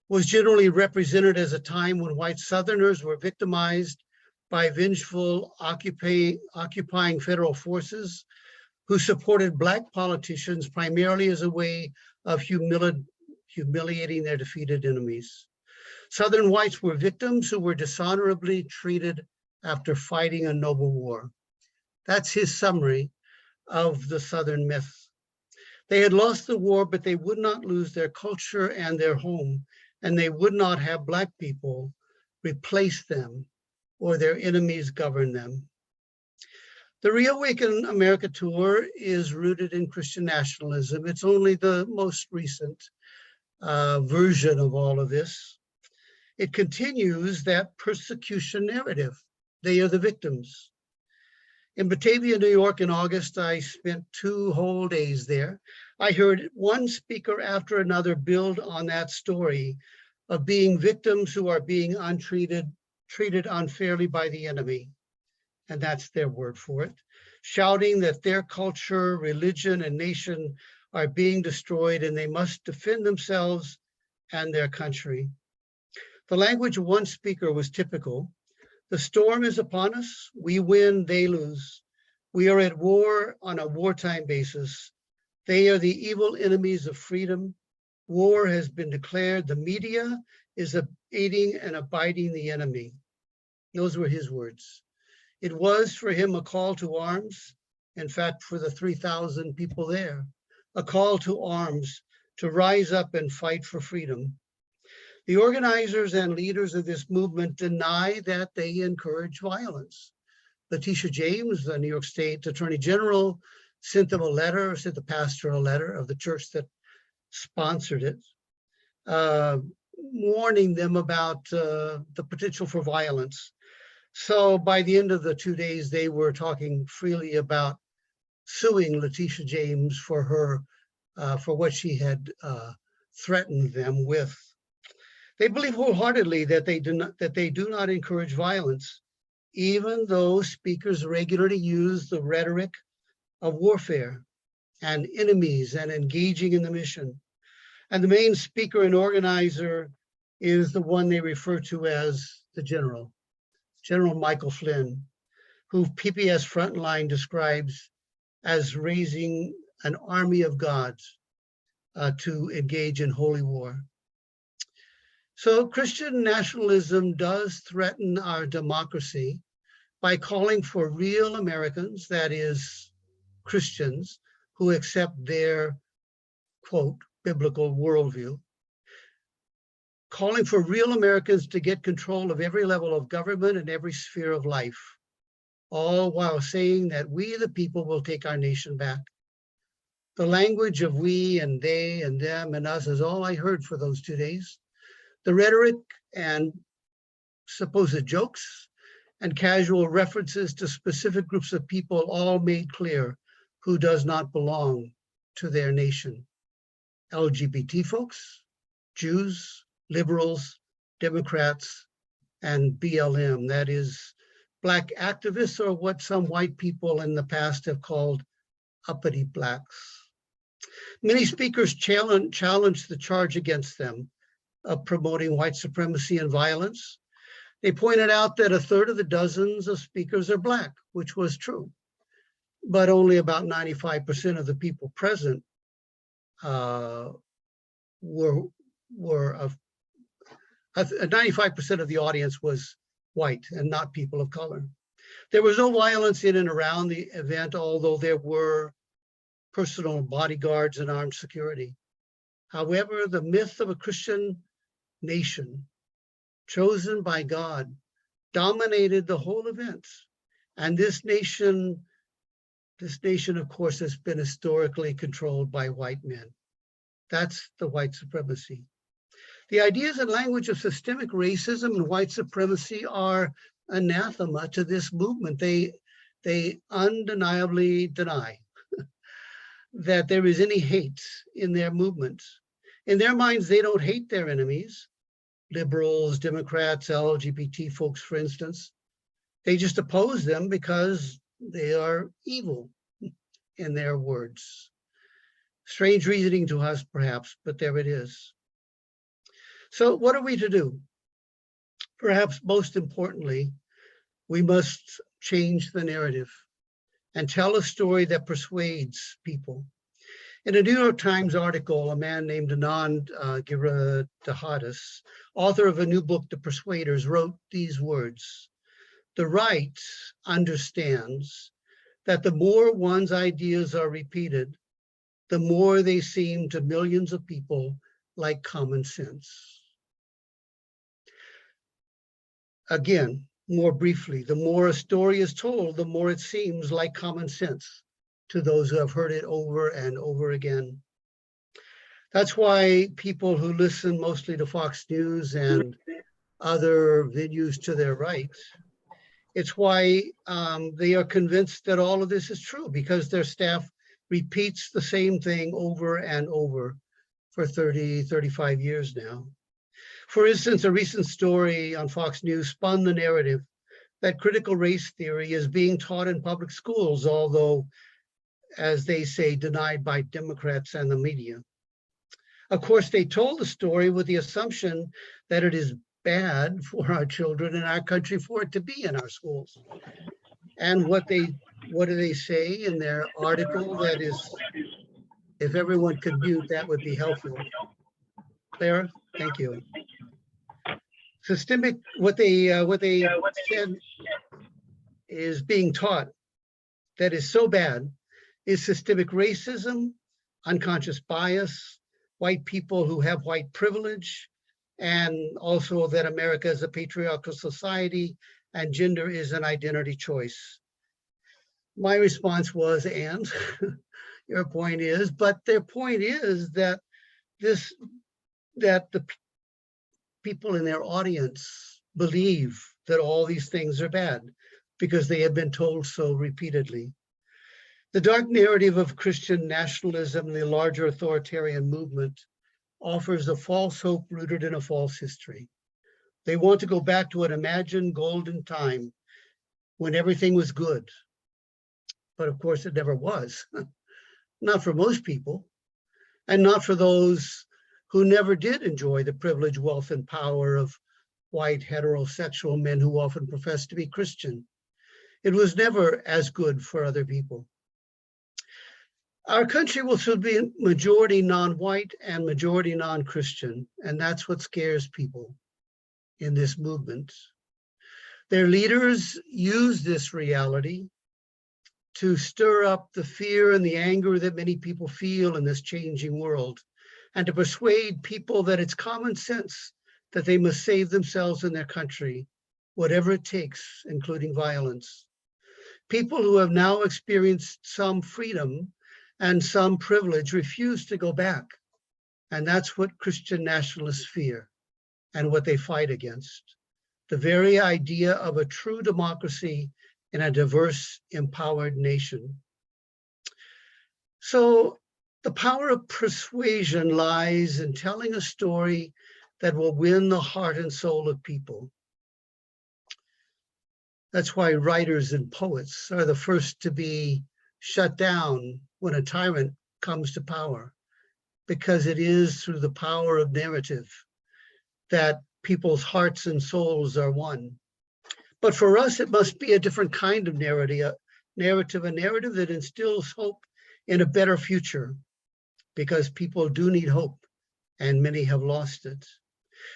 [SPEAKER 5] was generally represented as a time when white Southerners were victimized by vengeful occupying federal forces who supported Black politicians primarily as a way of humiliating their defeated enemies. Southern whites were victims who were dishonorably treated after fighting a noble war. That's his summary of the Southern myth. They had lost the war, but they would not lose their culture and their home, and they would not have Black people replace them, or their enemies govern them. The Reawaken America tour is rooted in Christian nationalism. It's only the most recent version of all of this. It continues that persecution narrative. They are the victims. In Batavia, New York in August, I spent 2 whole days there. I heard one speaker after another build on that story of being victims who are being treated unfairly by the enemy. And that's their word for it, shouting that their culture, religion, and nation are being destroyed and they must defend themselves and their country. The language of one speaker was typical. The storm is upon us. We win, they lose. We are at war on a wartime basis. They are the evil enemies of freedom. War has been declared. The media is aiding and abiding the enemy. Those were his words. It was for him a call to arms. In fact, for the 3,000 people there, a call to arms to rise up and fight for freedom. The organizers and leaders of this movement deny that they encourage violence. Letitia James, the New York State Attorney General, sent the pastor a letter of the church that sponsored it, warning them about the potential for violence. So by the end of the 2 days, they were talking freely about suing Letitia James for for what she had threatened them with. They believe wholeheartedly that they do not encourage violence, even though speakers regularly use the rhetoric of warfare and enemies and engaging in the mission. And the main speaker and organizer is the one they refer to as the General Michael Flynn, who PBS Frontline describes as raising an army of gods to engage in holy war. So Christian nationalism does threaten our democracy by calling for real Americans, that is, Christians, who accept their, quote, biblical worldview, calling for real Americans to get control of every level of government and every sphere of life, all while saying that we, the people, will take our nation back. The language of we and they and them and us is all I heard for those 2 days. The rhetoric and supposed jokes and casual references to specific groups of people all made clear who does not belong to their nation. LGBT folks, Jews, liberals, Democrats, and BLM, that is Black activists, or what some white people in the past have called uppity Blacks. Many speakers challenged the charge against them of promoting white supremacy and violence. They pointed out that 1/3 of the dozens of speakers are Black, which was true, but only about 95% of the people present were of 95% of the audience was white and not people of color. There was no violence in and around the event, although there were personal bodyguards and armed security. However, the myth of a Christian nation chosen by God dominated the whole event. And this nation, of course, has been historically controlled by white men. That's the white supremacy. The ideas and language of systemic racism and white supremacy are anathema to this movement. They undeniably deny that there is any hate in their movement. In their minds, they don't hate their enemies, liberals, Democrats, LGBT folks, for instance. They just oppose them because they are evil, in their words. Strange reasoning to us, perhaps, but there it is. So what are we to do? Perhaps most importantly, we must change the narrative and tell a story that persuades people. In a New York Times article, a man named Anand Giridharadas, author of a new book, The Persuaders, wrote these words: "The right understands that the more one's ideas are repeated, the more they seem to millions of people like common sense." Again, more briefly, the more a story is told, the more it seems like common sense to those who have heard it over and over again. That's why people who listen mostly to Fox News and other venues to their right, it's why they are convinced that all of this is true, because their staff repeats the same thing over and over for 30, 35 years now. For instance, a recent story on Fox News spun the narrative that critical race theory is being taught in public schools, although, as they say, denied by Democrats and the media. Of course, they told the story with the assumption that it is bad for our children in our country for it to be in our schools. And what do they say in their article? That is, if everyone could mute, that would be helpful. Clara, thank you. Systemic, what they said is being taught that is so bad is systemic racism, unconscious bias, white people who have white privilege, and also that America is a patriarchal society and gender is an identity choice. My response was, and your point is, but their point is that the people in their audience believe that all these things are bad because they have been told so repeatedly. The dark narrative of Christian nationalism and the larger authoritarian movement offers a false hope rooted in a false history. They want to go back to an imagined golden time when everything was good. But of course it never was. Not for most people, and not for those who never did enjoy the privilege, wealth, and power of white heterosexual men who often profess to be Christian. It was never as good for other people. Our country will soon be majority non-white and majority non-Christian, and that's what scares people in this movement. Their leaders use this reality to stir up the fear and the anger that many people feel in this changing world, and to persuade people that it's common sense that they must save themselves and their country, whatever it takes, including violence. People who have now experienced some freedom and some privilege refuse to go back. And that's what Christian nationalists fear and what they fight against. The very idea of a true democracy in a diverse, empowered nation. So the power of persuasion lies in telling a story that will win the heart and soul of people. That's why writers and poets are the first to be shut down when a tyrant comes to power, because it is through the power of narrative that people's hearts and souls are won. But for us, it must be a different kind of narrative, a narrative that instills hope in a better future, because people do need hope and many have lost it.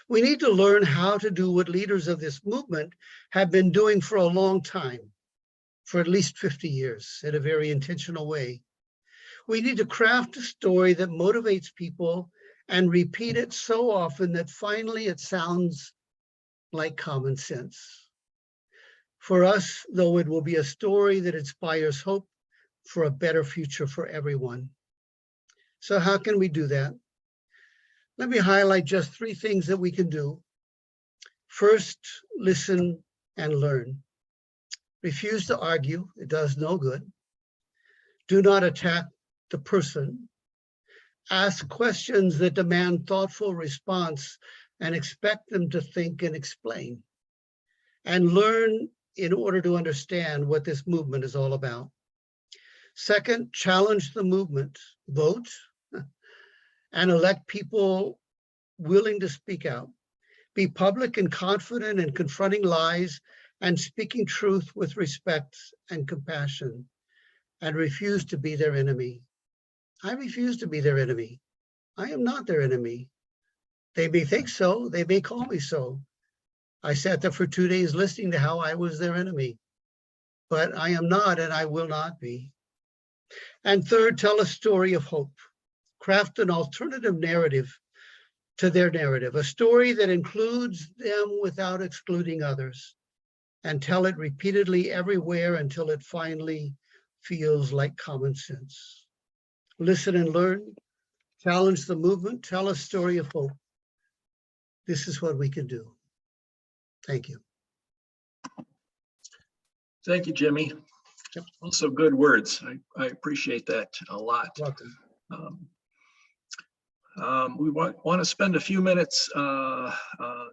[SPEAKER 5] We need to learn how to do what leaders of this movement have been doing for a long time, for at least 50 years, in a very intentional way. We need to craft a story that motivates people and repeat it so often that finally it sounds like common sense. For us, though, it will be a story that inspires hope for a better future for everyone. So how can we do that? Let me highlight just 3 things that we can do. First, listen and learn. Refuse to argue, it does no good. Do not attack the person. Ask questions that demand thoughtful response and expect them to think and explain. And learn in order to understand what this movement is all about. Second, challenge the movement, vote, and elect people willing to speak out. Be public and confident in confronting lies and speaking truth with respect and compassion, and refuse to be their enemy. I refuse to be their enemy. I am not their enemy. They may think so, they may call me so. I sat there for 2 days listening to how I was their enemy, but I am not and I will not be. And third, tell a story of hope. Craft an alternative narrative to their narrative, a story that includes them without excluding others, and tell it repeatedly everywhere until it finally feels like common sense. Listen and learn, challenge the movement, tell a story of hope. This is what we can do. Thank you.
[SPEAKER 2] Thank you, Jimmy.
[SPEAKER 5] Yep.
[SPEAKER 2] Also good words. I appreciate that a lot.
[SPEAKER 5] Welcome.
[SPEAKER 2] We want to spend a few minutes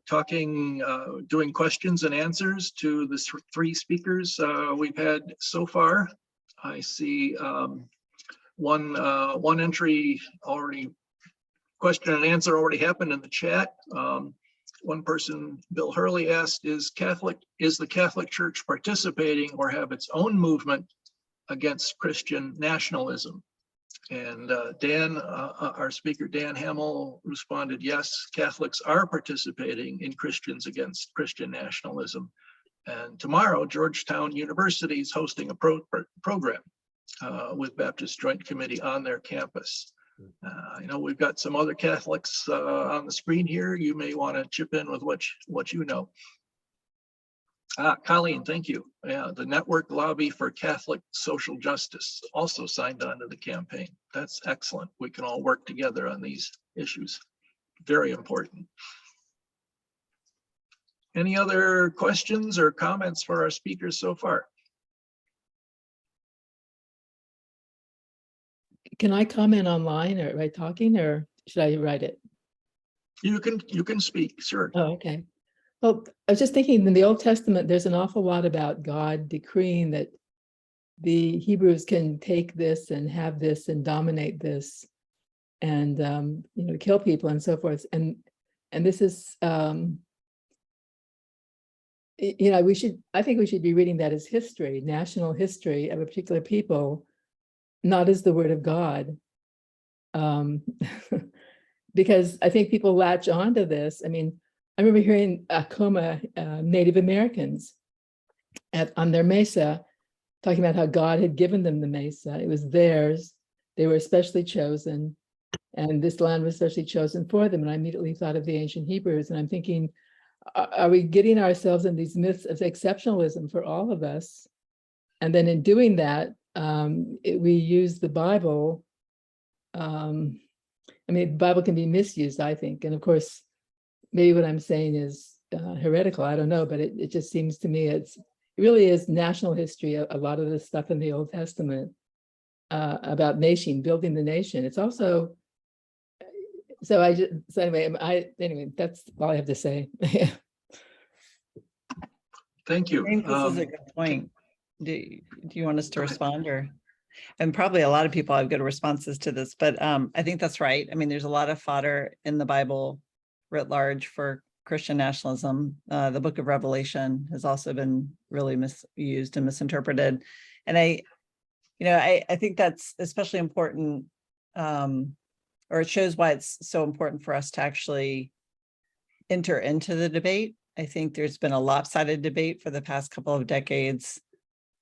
[SPEAKER 2] talking, doing questions and answers to the three speakers we've had so far. I see one entry already, question and answer already happened in the chat. One person, Bill Hurley, asked, is the Catholic Church participating or have its own movement against Christian nationalism? And Dan, our speaker, Dan Hamill, responded, yes, Catholics are participating in Christians against Christian nationalism. And tomorrow, Georgetown University is hosting a program with Baptist Joint Committee on their campus. I know we've got some other Catholics on the screen here. You may want to chip in with what you know. Colleen, thank you. Yeah, the Network Lobby for Catholic Social Justice also signed on to the campaign. That's excellent. We can all work together on these issues. Very important. Any other questions or comments for our speakers so far?
[SPEAKER 6] Can I comment online or by talking, or should I write it?
[SPEAKER 2] You can speak, sure.
[SPEAKER 6] Oh, okay. Well, I was just thinking in the Old Testament, there's an awful lot about God decreeing that the Hebrews can take this and have this and dominate this and, you know, kill people and so forth. And this is, you know, I think we should be reading that as history, national history of a particular people, not as the word of God. Because I think people latch onto this. I mean, I remember hearing Acoma Native Americans on their mesa talking about how God had given them the mesa. It was theirs. They were especially chosen, and this land was especially chosen for them. And I immediately thought of the ancient Hebrews, and I'm thinking, are we getting ourselves in these myths of exceptionalism for all of us? And then in doing that, we use the Bible. I mean, the Bible can be misused, I think. And of course, maybe what I'm saying is heretical, I don't know, but it just seems to me it really is national history, a lot of the stuff in the Old Testament about nation, building the nation. It's also, so anyway, that's all I have to say.
[SPEAKER 2] Thank you.
[SPEAKER 3] I think this is a good point. Do you want us to respond, or? And probably a lot of people have good responses to this, but I think that's right. I mean, there's a lot of fodder in the Bible writ large for Christian nationalism. The book of Revelation has also been really misused and misinterpreted. And I think that's especially important, or it shows why it's so important for us to actually enter into the debate. I think there's been a lopsided debate for the past couple of decades,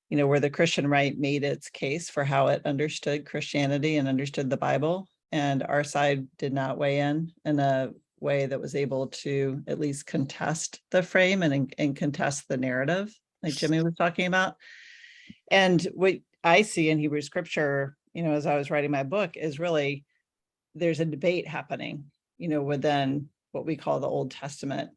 [SPEAKER 3] you know, where the Christian right made its case for how it understood Christianity and understood the Bible. And our side did not weigh in a way that was able to at least contest the frame and contest the narrative, like Jimmy was talking about. And what I see in Hebrew scripture, you know, as I was writing my book, is really there's a debate happening, you know, within what we call the Old Testament.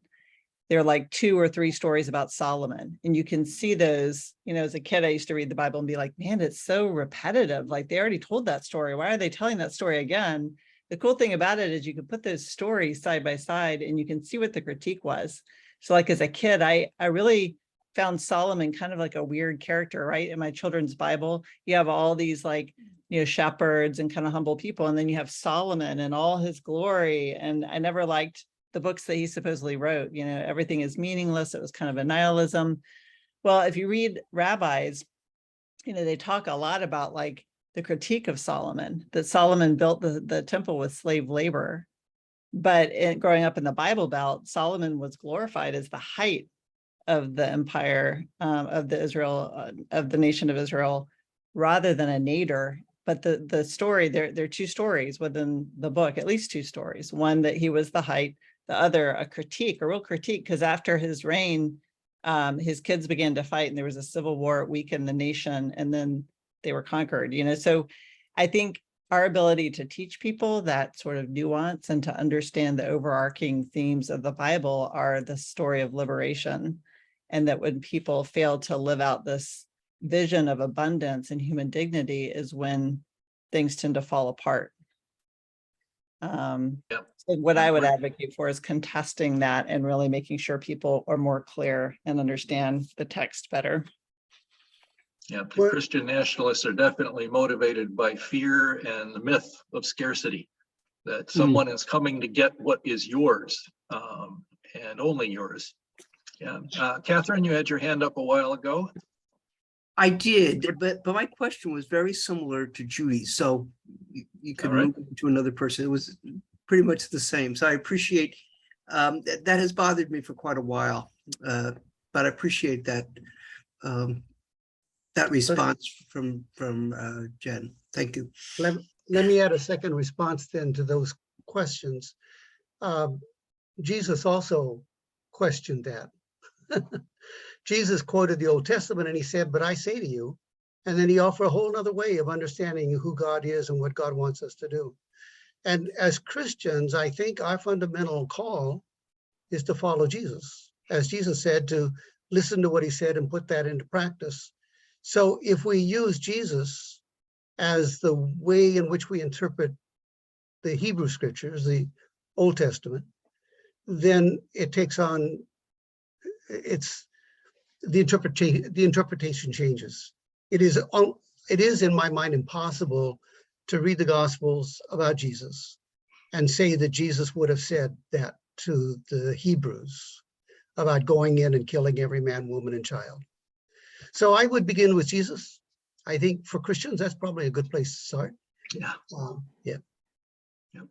[SPEAKER 3] There are like 2 or 3 stories about Solomon, and you can see those, you know, as a kid, I used to read the Bible and be like, man, it's so repetitive. Like they already told that story. Why are they telling that story again? The cool thing about it is you can put those stories side by side and you can see what the critique was. So like as a kid, I really found Solomon kind of like a weird character, right? In my children's Bible, you have all these like, you know, shepherds and kind of humble people. And then you have Solomon and all his glory. And I never liked the books that he supposedly wrote. You know, everything is meaningless. It was kind of a nihilism. Well, if you read rabbis, you know, they talk a lot about like the critique of Solomon, that Solomon built the temple with slave labor. But growing up in the Bible Belt, Solomon was glorified as the height of the empire of the nation of Israel, rather than a nadir but the story, there are two stories within the book, at least two stories. One that he was the height, the other a critique, a real critique, because after his reign, his kids began to fight and there was a civil war, it weakened the nation, and then they were conquered, you know. So I think our ability to teach people that sort of nuance and to understand the overarching themes of the Bible are the story of liberation. And that when people fail to live out this vision of abundance and human dignity is when things tend to fall apart. So what I would advocate for is contesting that and really making sure people are more clear and understand the text better.
[SPEAKER 2] Yeah, the Christian nationalists are definitely motivated by fear and the myth of scarcity, that someone is coming to get what is yours, and only yours. Yeah, Catherine, you had your hand up a while ago.
[SPEAKER 7] I did, but my question was very similar to Judy's, so you could
[SPEAKER 2] All right.
[SPEAKER 7] move to another person. It was pretty much the same. So I appreciate that has bothered me for quite a while, but I appreciate that that response from Jen. Thank you.
[SPEAKER 5] Let me add a second response then to those questions. Jesus also questioned that. Jesus quoted the Old Testament and he said, "But I say to you," and then he offered a whole nother way of understanding who God is and what God wants us to do. And as Christians, I think our fundamental call is to follow Jesus. As Jesus said, to listen to what he said and put that into practice. So if we use Jesus as the way in which we interpret the Hebrew scriptures, the Old Testament, then it takes on, the interpretation changes. It is in my mind impossible to read the Gospels about Jesus and say that Jesus would have said that to the Hebrews about going in and killing every man, woman, and child. So I would begin with Jesus. I think for Christians, that's probably a good place to start.
[SPEAKER 2] Yeah.
[SPEAKER 5] Yeah.
[SPEAKER 2] Yep.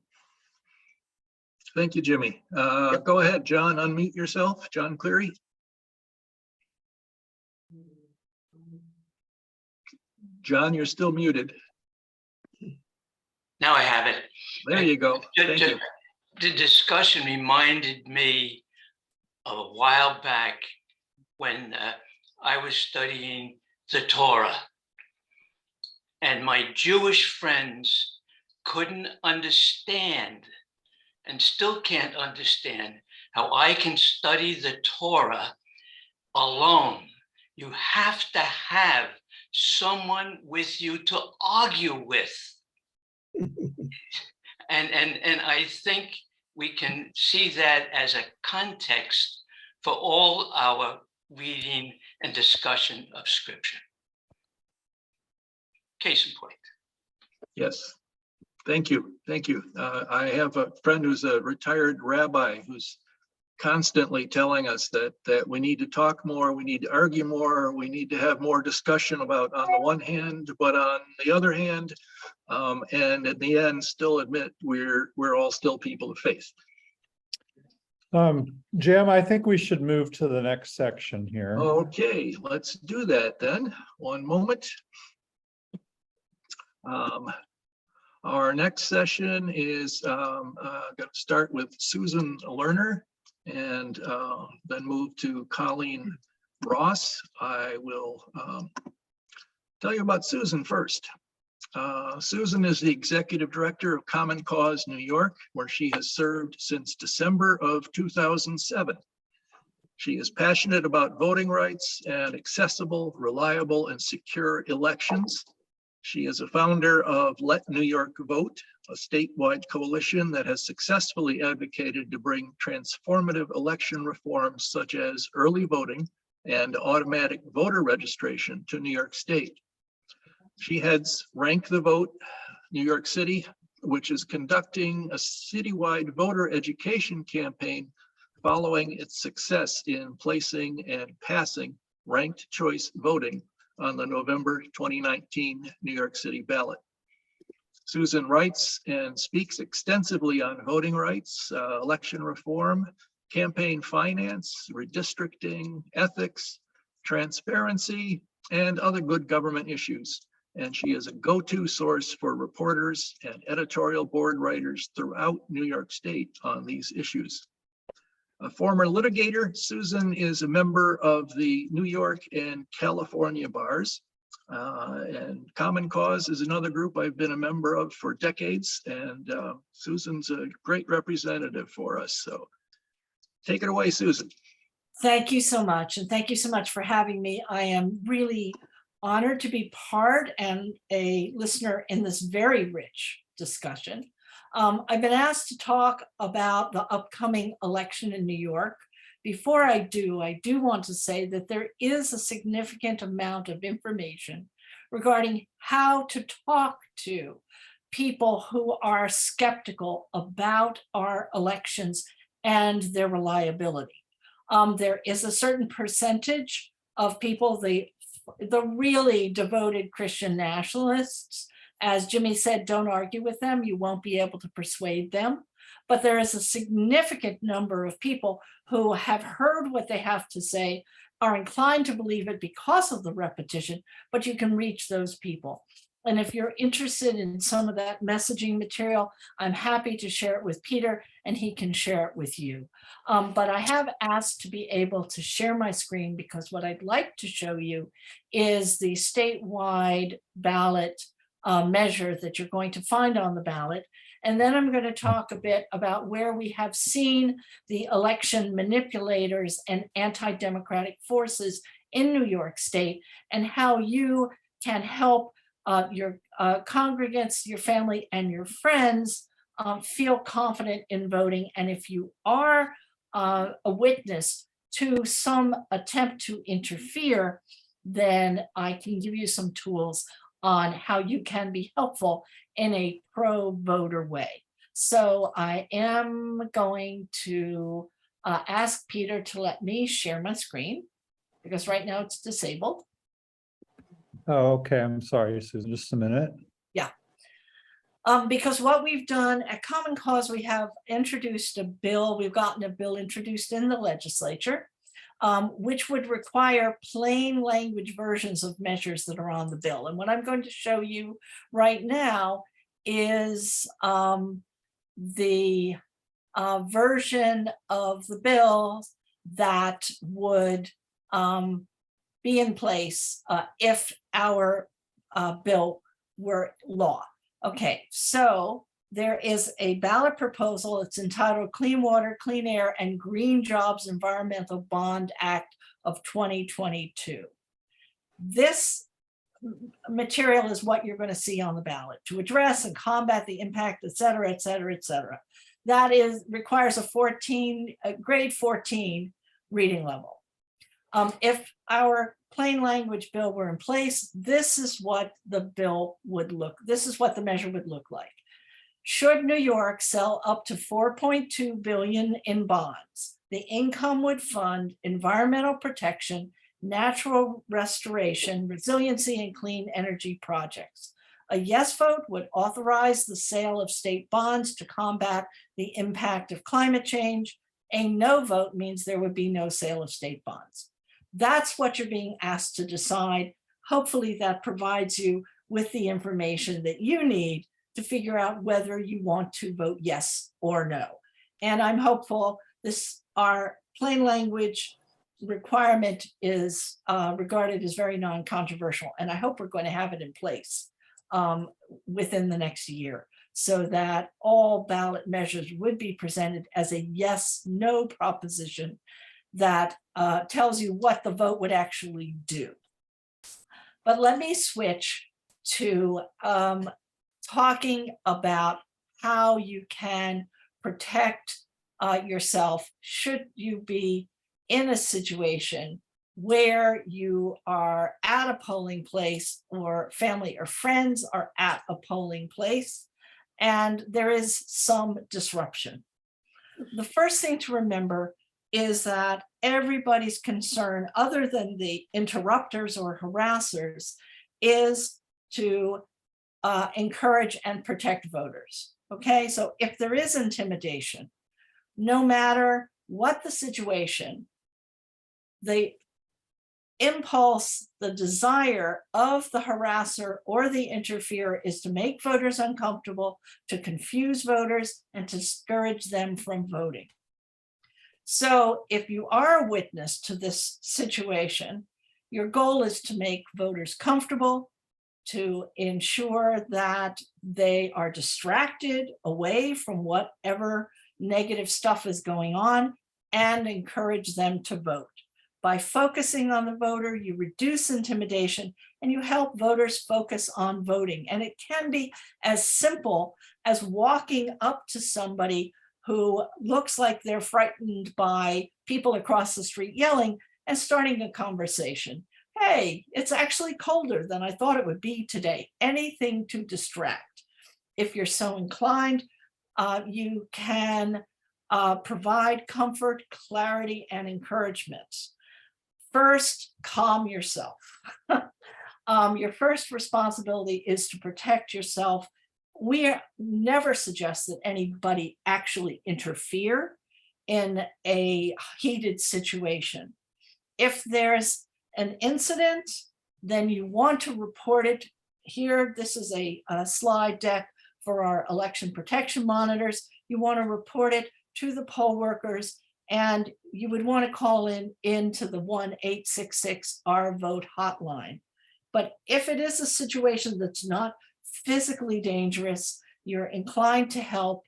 [SPEAKER 2] Thank you, Jimmy. Go ahead, John, unmute yourself. John Cleary. John, you're still muted.
[SPEAKER 8] Now I have it.
[SPEAKER 2] There you go. Thank you.
[SPEAKER 8] The discussion reminded me of a while back when I was studying the Torah, and my Jewish friends couldn't understand and still can't understand how I can study the Torah alone. You have to have someone with you to argue with. And I think we can see that as a context for all our reading and discussion of Scripture. Case in point.
[SPEAKER 2] Yes. Thank you. Thank you. I have a friend who's a retired rabbi who's constantly telling us that we need to talk more, we need to argue more, we need to have more discussion about on the one hand, but on the other hand, and at the end, still admit we're all still people of faith.
[SPEAKER 1] Jim, I think we should move to the next section here.
[SPEAKER 2] Okay, let's do that then. One moment. Our next session is going to start with Susan Lerner and then move to Colleen Ross. I will tell you about Susan first. Susan is the Executive Director of Common Cause New York, where she has served since December of 2007. She is passionate about voting rights and accessible, reliable, and secure elections. She is a founder of Let New York Vote, a statewide coalition that has successfully advocated to bring transformative election reforms such as early voting and automatic voter registration to New York State. She heads Rank the Vote New York City, which is conducting a citywide voter education campaign following its success in placing and passing ranked choice voting on the November 2019 New York City ballot. Susan writes and speaks extensively on voting rights, election reform, campaign finance, redistricting, ethics, transparency, and other good government issues. and she is a go-to source for reporters and editorial board writers throughout New York State on these issues. A former litigator, Susan is a member of the New York and California bars. And Common Cause is another group I've been a member of for decades, and Susan's a great representative for us. So take it away, Susan.
[SPEAKER 9] Thank you so much. And thank you so much for having me. I am really honored to be part and a listener in this very rich discussion. I've been asked to talk about the upcoming election in New York. Before I do want to say that there is a significant amount of information regarding how to talk to people who are skeptical about our elections and their reliability. There is a certain percentage of people, the really devoted Christian nationalists. As Jimmy said, don't argue with them. You won't be able to persuade them. But there is a significant number of people who have heard what they have to say, are inclined to believe it because of the repetition, but you can reach those people. And if you're interested in some of that messaging material, I'm happy to share it with Peter and he can share it with you. But I have asked to be able to share my screen because what I'd like to show you is the statewide ballot measure that you're going to find on the ballot. And then I'm going to talk a bit about where we have seen the election manipulators and anti-democratic forces in New York State and how you can help your congregants, your family, and your friends feel confident in voting. And if you are a witness to some attempt to interfere, then I can give you some tools on how you can be helpful in a pro-voter way. So I am going to ask Peter to let me share my screen because right now it's disabled.
[SPEAKER 1] Oh, okay. I'm sorry, Susan, just a minute.
[SPEAKER 9] Yeah. Because what we've done at Common Cause, we have introduced a bill, we've gotten a bill introduced in the legislature, which would require plain language versions of measures that are on the bill. And what I'm going to show you right now is the version of the bill that would be in place if our bill were law. Okay, so there is a ballot proposal. It's entitled Clean Water, Clean Air, and Green Jobs Environmental Bond Act of 2022. This material is what you're going to see on the ballot to address and combat the impact, et cetera, et cetera, et cetera. That requires a grade 14 reading level. If our plain language bill were in place, this is what the bill would look, this is what the measure would look like. Should New York sell up to 4.2 billion in bonds, the income would fund environmental protection, natural restoration, resiliency, and clean energy projects. A yes vote would authorize the sale of state bonds to combat the impact of climate change. A no vote means there would be no sale of state bonds. That's what you're being asked to decide. Hopefully that provides you with the information that you need to figure out whether you want to vote yes or no. And I'm hopeful our plain language requirement is regarded as very non-controversial. And I hope we're going to have it in place within the next year so that all ballot measures would be presented as a yes, no proposition that tells you what the vote would actually do. But let me switch to talking about how you can protect yourself should you be in a situation where you are at a polling place or family or friends are at a polling place and there is some disruption. The first thing to remember is that everybody's concern, other than the interrupters or harassers, is to encourage and protect voters. Okay, so if there is intimidation, no matter what the situation, the impulse, the desire of the harasser or the interferer is to make voters uncomfortable, to confuse voters, and to discourage them from voting. So if you are a witness to this situation, your goal is to make voters comfortable, to ensure that they are distracted away from whatever negative stuff is going on, and encourage them to vote. By focusing on the voter, you reduce intimidation and you help voters focus on voting. And it can be as simple as walking up to somebody who looks like they're frightened by people across the street yelling and starting a conversation. Hey, it's actually colder than I thought it would be today. Anything to distract. If you're so inclined, you can provide comfort, clarity, and encouragement. First, calm yourself. Your first responsibility is to protect yourself. We never suggest that anybody actually interfere in a heated situation. If there's an incident, then you want to report it. Here, this is a slide deck for our election protection monitors. You want to report it to the poll workers, and you would want to call into the 1-866-R-VOTE hotline. But if it is a situation that's not physically dangerous, you're inclined to help,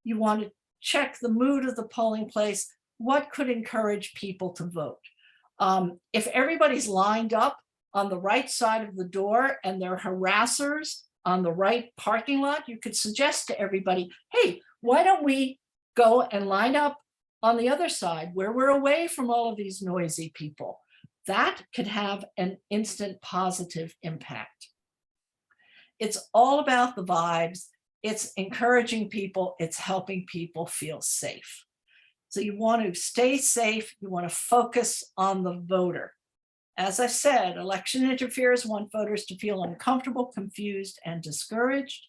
[SPEAKER 9] you want to check the mood of the polling place, what could encourage people to vote. If everybody's lined up on the right side of the door and they're harassers on the right parking lot, you could suggest to everybody, hey, why don't we go and line up on the other side where we're away from all of these noisy people. That could have an instant positive impact. It's all about the vibes. It's encouraging people. It's helping people feel safe. So you want to stay safe. You want to focus on the voter. As I said, election interferers want voters to feel uncomfortable, confused, and discouraged.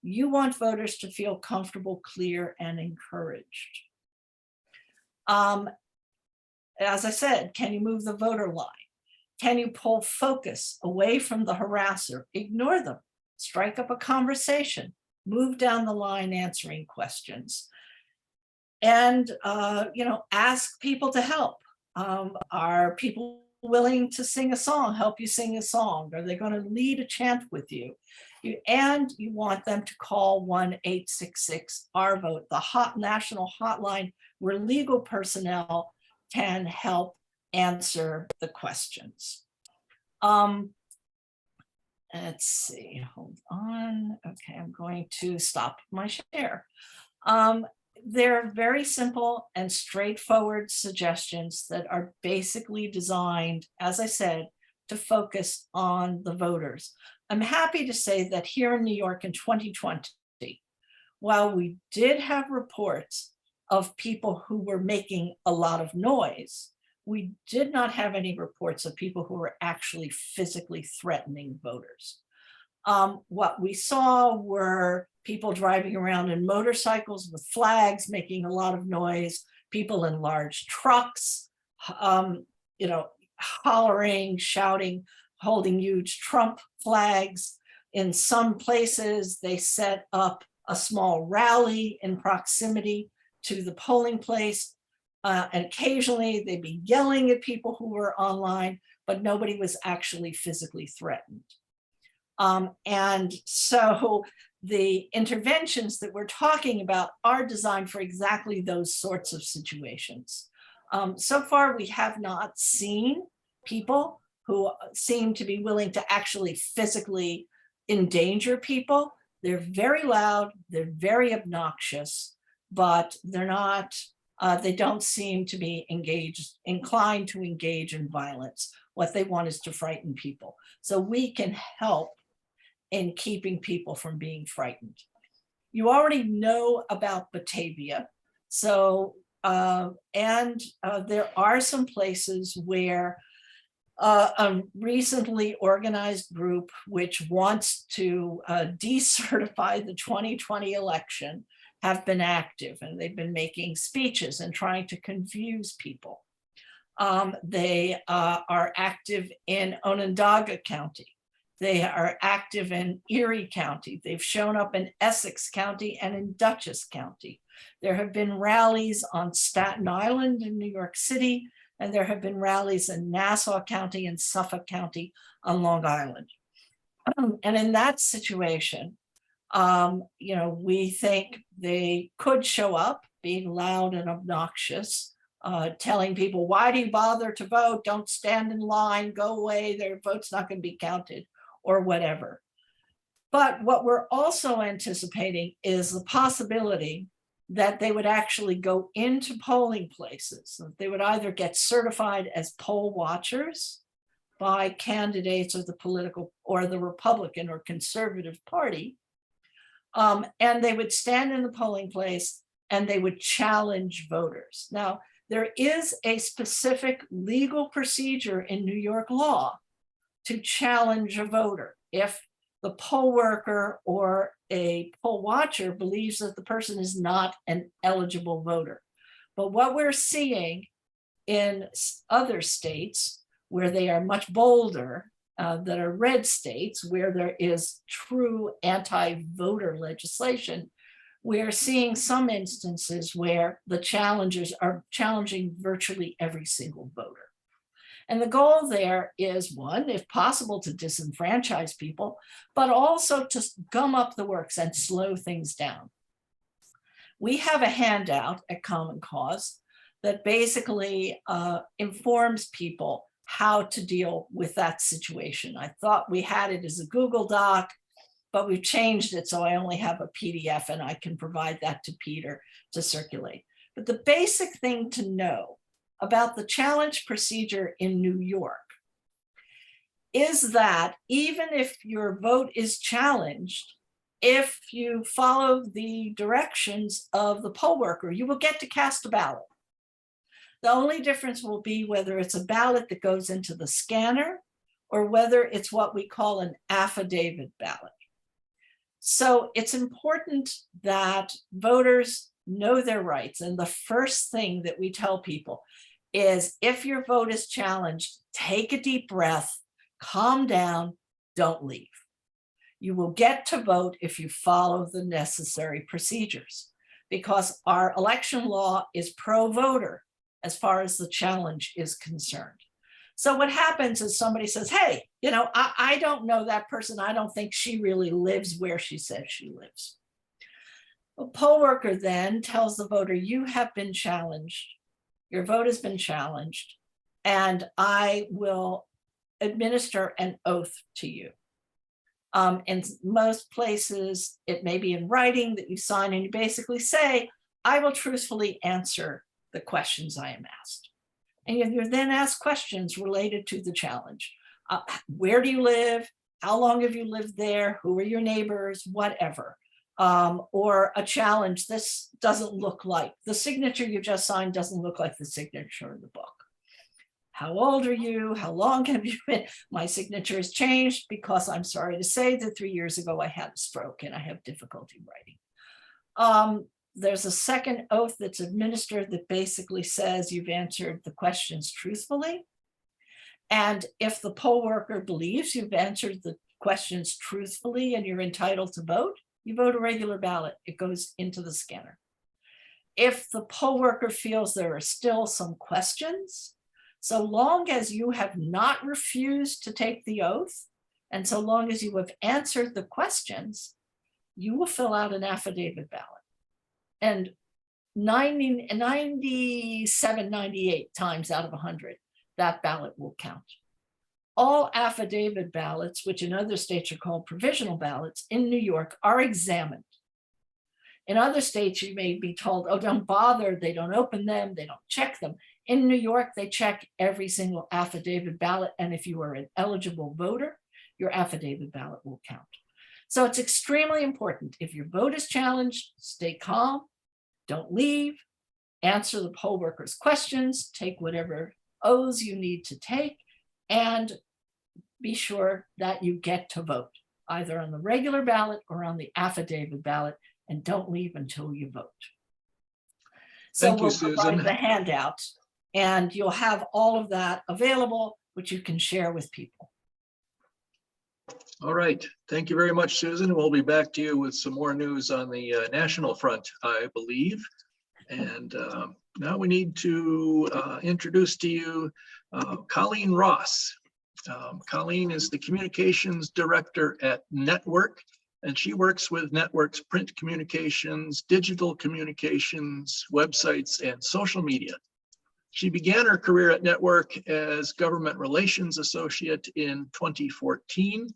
[SPEAKER 9] You want voters to feel comfortable, clear, and encouraged. As I said, can you move the voter line? Can you pull focus away from the harasser? Ignore them, strike up a conversation, move down the line answering questions. And, ask people to help. Are people willing to sing a song, help you sing a song? Are they going to lead a chant with you? And you want them to call 1-866-R-VOTE, the national hotline where legal personnel can help answer the questions. Let's see, hold on. Okay, I'm going to stop my share. They're very simple and straightforward suggestions that are basically designed, as I said, to focus on the voters. I'm happy to say that here in New York in 2020, while we did have reports of people who were making a lot of noise, we did not have any reports of people who were actually physically threatening voters. What we saw were people driving around in motorcycles with flags, making a lot of noise, people in large trucks, hollering, shouting, holding huge Trump flags. In some places, they set up a small rally in proximity to the polling place. And occasionally they'd be yelling at people who were online, but nobody was actually physically threatened. And so the interventions that we're talking about are designed for exactly those sorts of situations. So far, we have not seen people who seem to be willing to actually physically endanger people. They're very loud, they're very obnoxious, but they're not, they don't seem to be inclined to engage in violence. What they want is to frighten people. So we can help in keeping people from being frightened. You already know about Batavia. So, there are some places where a recently organized group which wants to decertify the 2020 election have been active, and they've been making speeches and trying to confuse people. They are active in Onondaga County. They are active in Erie County. They've shown up in Essex County and in Dutchess County. There have been rallies on Staten Island in New York City, and there have been rallies in Nassau County and Suffolk County on Long Island. And in that situation, we think they could show up being loud and obnoxious, telling people, why do you bother to vote? Don't stand in line, go away, their vote's not going to be counted, or whatever. But what we're also anticipating is the possibility that they would actually go into polling places. They would either get certified as poll watchers by candidates of the political or the Republican or conservative party. And they would stand in the polling place and they would challenge voters. Now, there is a specific legal procedure in New York law to challenge a voter. If the poll worker or a poll watcher believes that the person is not an eligible voter. But what we're seeing in other states where they are much bolder, that are red states, where there is true anti-voter legislation, we're seeing some instances where the challengers are challenging virtually every single voter. And the goal there is, one, if possible, to disenfranchise people, but also to gum up the works and slow things down. We have a handout at Common Cause that basically informs people how to deal with that situation. I thought we had it as a Google Doc, but we've changed it, so I only have a PDF and I can provide that to Peter to circulate. But the basic thing to know about the challenge procedure in New York is that even if your vote is challenged, if you follow the directions of the poll worker, you will get to cast a ballot. The only difference will be whether it's a ballot that goes into the scanner or whether it's what we call an affidavit ballot. So it's important that voters know their rights. And the first thing that we tell people is, if your vote is challenged, take a deep breath, calm down, don't leave. You will get to vote if you follow the necessary procedures, because our election law is pro-voter as far as the challenge is concerned. So what happens is somebody says, hey, I don't know that person. I don't think she really lives where she says she lives. A poll worker then tells the voter, you have been challenged. Your vote has been challenged, and I will administer an oath to you. In most places, it may be in writing that you sign, and you basically say, I will truthfully answer the questions I am asked. And you're then asked questions related to the challenge. Where do you live? How long have you lived there? Who are your neighbors? Whatever. Or a challenge, this doesn't look like, the signature you just signed doesn't look like the signature in the book. How old are you? How long have you been? My signature has changed because I'm sorry to say that 3 years ago I had a stroke and I have difficulty writing. There's a second oath that's administered that basically says you've answered the questions truthfully. And if the poll worker believes you've answered the questions truthfully and you're entitled to vote, you vote a regular ballot. It goes into the scanner. If the poll worker feels there are still some questions, so long as you have not refused to take the oath, and so long as you have answered the questions, you will fill out an affidavit ballot. And 97, 98 times out of 100, that ballot will count. All affidavit ballots, which in other states are called provisional ballots, in New York are examined. In other states, you may be told, oh, don't bother, they don't open them, they don't check them. In New York, they check every single affidavit ballot, and if you are an eligible voter, your affidavit ballot will count. So it's extremely important. If your vote is challenged, stay calm, don't leave, answer the poll worker's questions, take whatever oaths you need to take, and be sure that you get to vote, either on the regular ballot or on the affidavit ballot, and don't leave until you vote. So
[SPEAKER 2] Thank you,
[SPEAKER 9] we'll provide
[SPEAKER 2] Susan.
[SPEAKER 9] the handout And you'll have all of that available, which you can share with people.
[SPEAKER 2] All right. Thank you very much, Susan. We'll be back to you with some more news on the national front, I believe. And now we need to introduce to you Colleen Ross. Colleen is the communications director at Network, and she works with Network's print communications, digital communications, websites, and social media. She began her career at Network as government relations associate in 2014.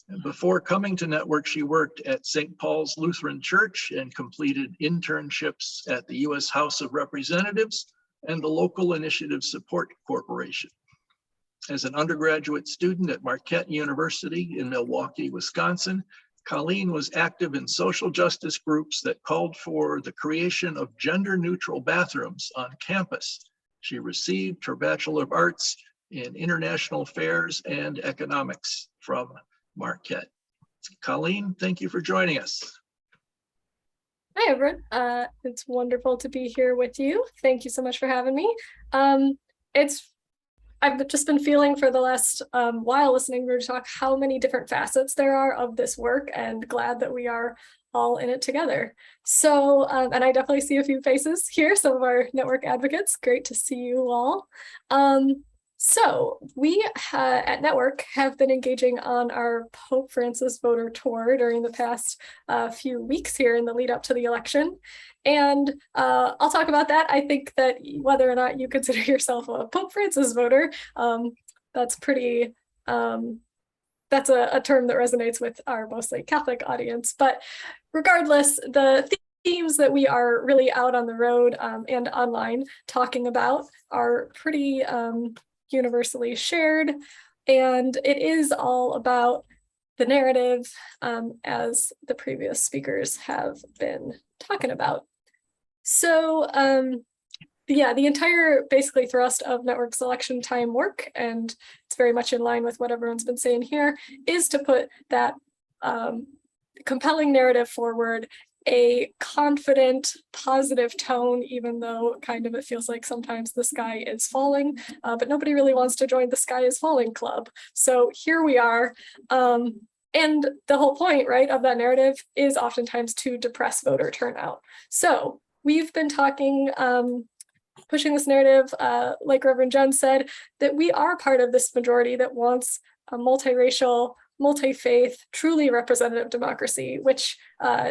[SPEAKER 2] And before coming to Network, she worked at St. Paul's Lutheran Church and completed internships at the U.S. House of Representatives and the Local Initiative Support Corporation. As an undergraduate student at Marquette University in Milwaukee, Wisconsin, Colleen was active in social justice groups that called for the creation of gender-neutral bathrooms on campus. She received her Bachelor of Arts in International Affairs and Economics from Marquette. Colleen, thank you for joining us.
[SPEAKER 10] Hi, everyone. It's wonderful to be here with you. Thank you so much for having me. I've just been feeling for the last while listening to talk how many different facets there are of this work, and glad that we are all in it together. So, and I definitely see a few faces here, some of our network advocates. Great to see you all. So we at Network have been engaging on our Pope Francis voter tour during the past few weeks here in the lead up to the election. And I'll talk about that. I think that whether or not you consider yourself a Pope Francis voter, that's pretty, that's a term that resonates with our mostly Catholic audience. But regardless, the themes that we are really out on the road and online talking about are pretty universally shared, and it is all about the narrative, as the previous speakers have been talking about. So yeah, the entire basically thrust of Network's election time work, and it's very much in line with what everyone's been saying here, is to put that compelling narrative forward, a confident, positive tone, even though kind of it feels like sometimes the sky is falling, but nobody really wants to join the sky is falling club. So here we are. And the whole point, right, of that narrative is oftentimes to depress voter turnout. So we've been talking, pushing this narrative, like Reverend Jen said, that we are part of this majority that wants a multiracial, multi-faith, truly representative democracy, which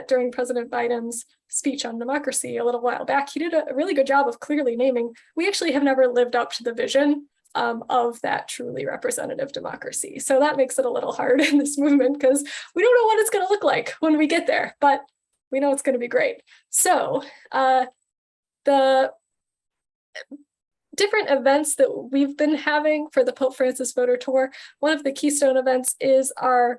[SPEAKER 10] during President Biden's speech on democracy a little while back, he did a really good job of clearly naming, we actually have never lived up to the vision of that truly representative democracy. So that makes it a little hard in this movement because we don't know what it's going to look like when we get there, but we know it's going to be great. So the different events that we've been having for the Pope Francis voter tour, one of the keystone events is our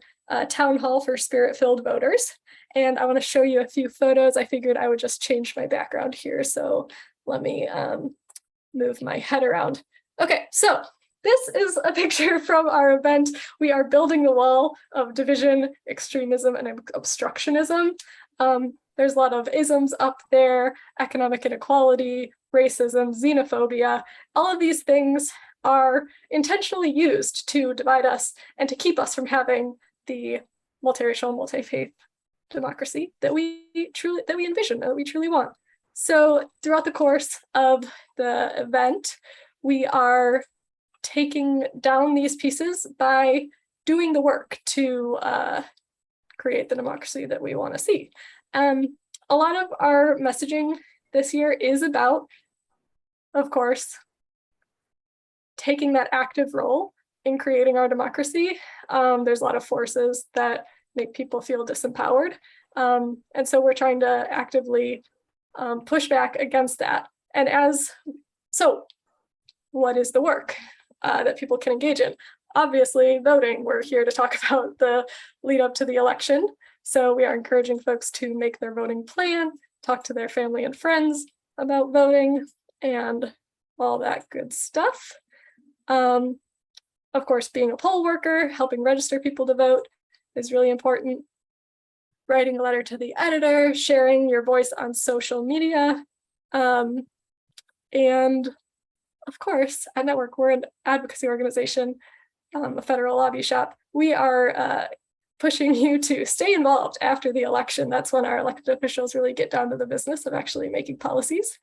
[SPEAKER 10] town hall for spirit-filled voters. And I want to show you a few photos. I figured I would just change my background here. So let me move my head around. Okay, so this is a picture from our event. We are building the wall of division, extremism, and obstructionism. There's a lot of isms up there, economic inequality, racism, xenophobia. All of these things are intentionally used to divide us and to keep us from having the multiracial, multi-faith democracy that we envision, that we truly want. So throughout the course of the event, we are taking down these pieces by doing the work to create the democracy that we want to see. A lot of our messaging this year is about, of course, taking that active role in creating our democracy. There's a lot of forces that make people feel disempowered. And so we're trying to actively push back against that. And so what is the work that people can engage in? Obviously, voting. We're here to talk about the lead up to the election. So we are encouraging folks to make their voting plan, talk to their family and friends about voting, and all that good stuff. Of course, being a poll worker, helping register people to vote is really important. Writing a letter to the editor, sharing your voice on social media, and of course, at Network, we're an advocacy organization, a federal lobby shop. We are pushing you to stay involved after the election. That's when our elected officials really get down to the business of actually making policies.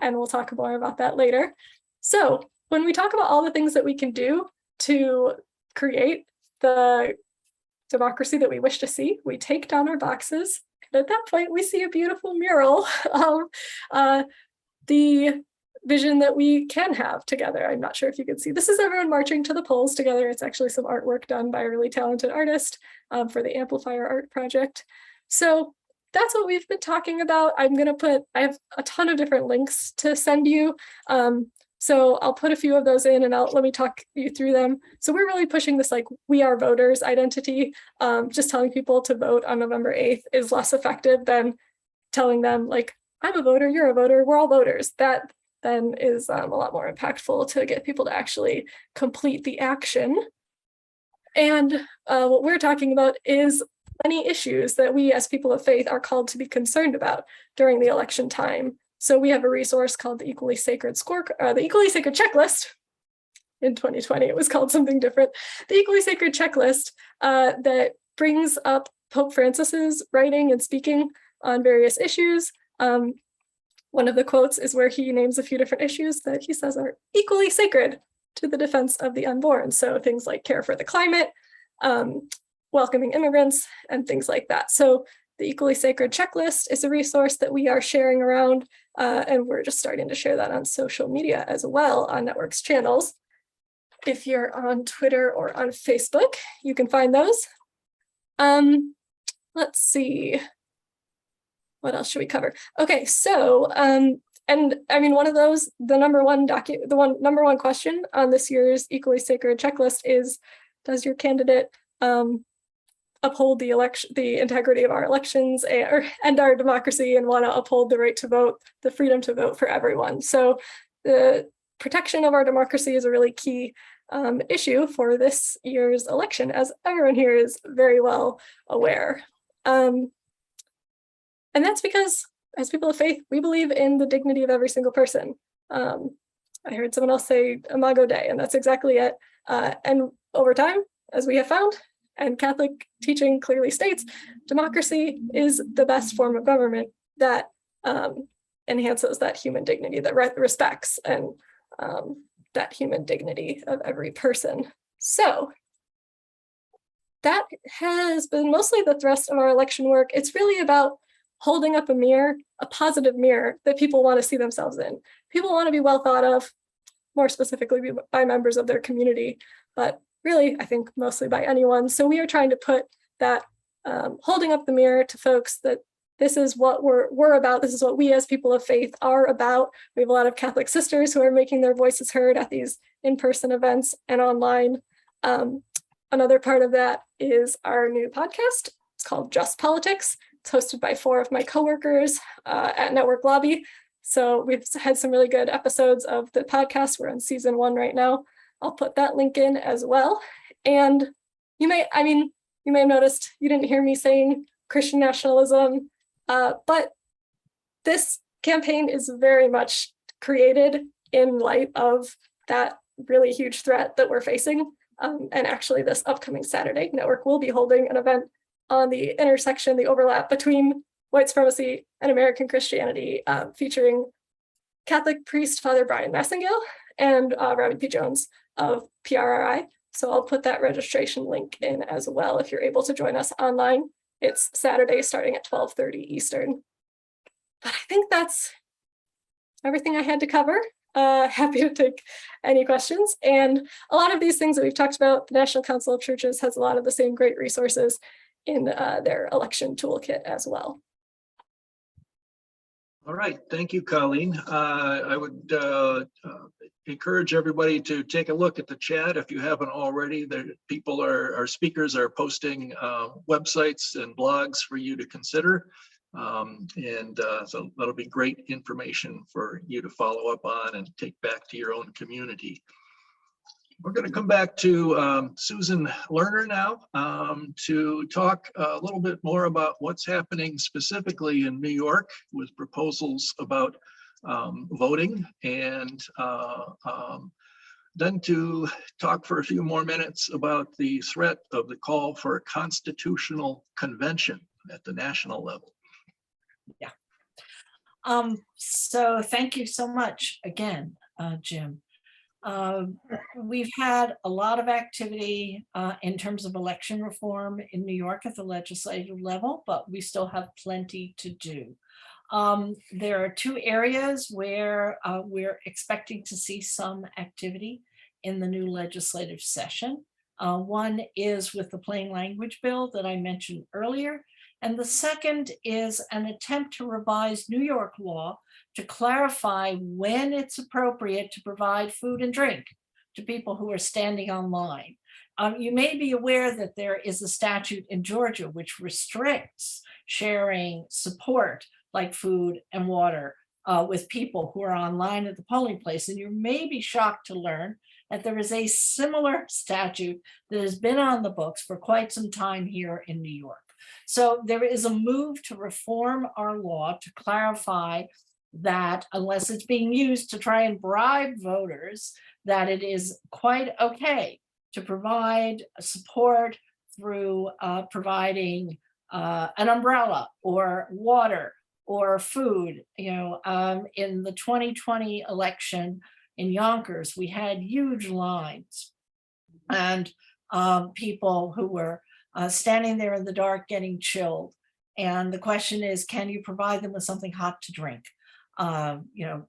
[SPEAKER 10] And we'll talk more about that later. So when we talk about all the things that we can do to create the democracy that we wish to see, we take down our boxes. And at that point, we see a beautiful mural of the vision that we can have together. I'm not sure if you can see. This is everyone marching to the polls together. It's actually some artwork done by a really talented artist for the Amplifier Art Project. So that's what we've been talking about. I have a ton of different links to send you. So I'll put a few of those in and let me talk you through them. So we're really pushing this like we are voters identity. Just telling people to vote on November 8th is less effective than telling them like, I'm a voter, you're a voter, we're all voters. That then is a lot more impactful to get people to actually complete the action. And what we're talking about is many issues that we as people of faith are called to be concerned about during the election time. So we have a resource called the Equally Sacred Checklist. In 2020, it was called something different. The Equally Sacred Checklist that brings up Pope Francis's writing and speaking on various issues. One of the quotes is where he names a few different issues that he says are equally sacred to the defense of the unborn. So things like care for the climate, welcoming immigrants, and things like that. So the Equally Sacred Checklist is a resource that we are sharing around, and we're just starting to share that on social media as well on Network's channels. If you're on Twitter or on Facebook, you can find those. Let's see. What else should we cover? Okay, so, and I mean, one of those, the number one question on this year's Equally Sacred Checklist is, does your candidate uphold the integrity of our elections and our democracy and want to uphold the right to vote, the freedom to vote for everyone? So the protection of our democracy is a really key issue for this year's election, as everyone here is very well aware. And that's because, as people of faith, we believe in the dignity of every single person. I heard someone else say Imago Dei, and that's exactly it. And over time, as we have found, and Catholic teaching clearly states, democracy is the best form of government that enhances that human dignity, that respects and that human dignity of every person. So that has been mostly the thrust of our election work. It's really about holding up a mirror, a positive mirror that people want to see themselves in. People want to be well thought of, more specifically by members of their community, but really, I think mostly by anyone. So we are trying to put that holding up the mirror to folks that this is what we're about. This is what we as people of faith are about. We have a lot of Catholic sisters who are making their voices heard at these in-person events and online. Another part of that is our new podcast. It's called Just Politics. It's hosted by 4 of my coworkers at Network Lobby. So we've had some really good episodes of the podcast. We're on season 1 right now. I'll put that link in as well. And you may have noticed you didn't hear me saying Christian nationalism, but this campaign is very much created in light of that really huge threat that we're facing. And actually this upcoming Saturday, Network will be holding an event on the intersection, the overlap between white supremacy and American Christianity, featuring Catholic priest Father Brian Massengale and Rabbi P. Jones of PRRI. So I'll put that registration link in as well if you're able to join us online. It's Saturday starting at 12:30 Eastern. But I think that's everything I had to cover. Happy to take any questions. And a lot of these things that we've talked about, the National Council of Churches has a lot of the same great resources in their election toolkit as well.
[SPEAKER 2] All right, thank you, Colleen. I would encourage everybody to take a look at the chat if you haven't already. Our speakers are posting websites and blogs for you to consider. So that'll be great information for you to follow up on and take back to your own community. We're going to come back to Susan Lerner now to talk a little bit more about what's happening specifically in New York with proposals about voting, and then to talk for a few more minutes about the threat of the call for a constitutional convention at the national level.
[SPEAKER 9] So thank you so much again, Jim. We've had a lot of activity in terms of election reform in New York at the legislative level, but we still have plenty to do. There are two areas where we're expecting to see some activity in the new legislative session. One is with the plain language bill that I mentioned earlier, and the second is an attempt to revise New York law to clarify when it's appropriate to provide food and drink to people who are standing online. You may be aware that there is a statute in Georgia which restricts sharing support like food and water with people who are online at the polling place. And you may be shocked to learn that there is a similar statute that has been on the books for quite some time here in New York. So there is a move to reform our law to clarify that unless it's being used to try and bribe voters, that it is quite okay to provide support through providing an umbrella or water or food. In the 2020 election in Yonkers, we had huge lines and people who were standing there in the dark getting chilled. And the question is, can you provide them with something hot to drink?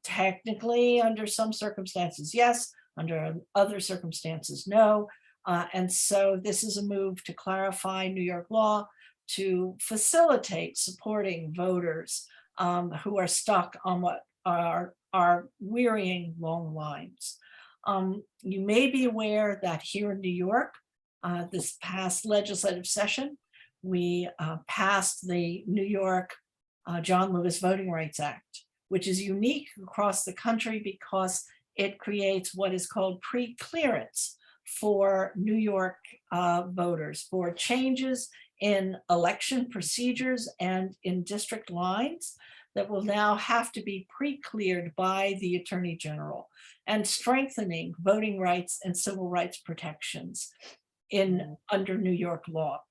[SPEAKER 9] Technically, under some circumstances, yes. Under other circumstances, no. And so this is a move to clarify New York law to facilitate supporting voters who are stuck on what are wearying long lines. You may be aware that here in New York, this past legislative session, we passed the New York John Lewis Voting Rights Act, which is unique across the country because it creates what is called pre-clearance for New York voters for changes in election procedures and in district lines that will now have to be pre-cleared by the Attorney General, and strengthening voting rights and civil rights protections under New York law.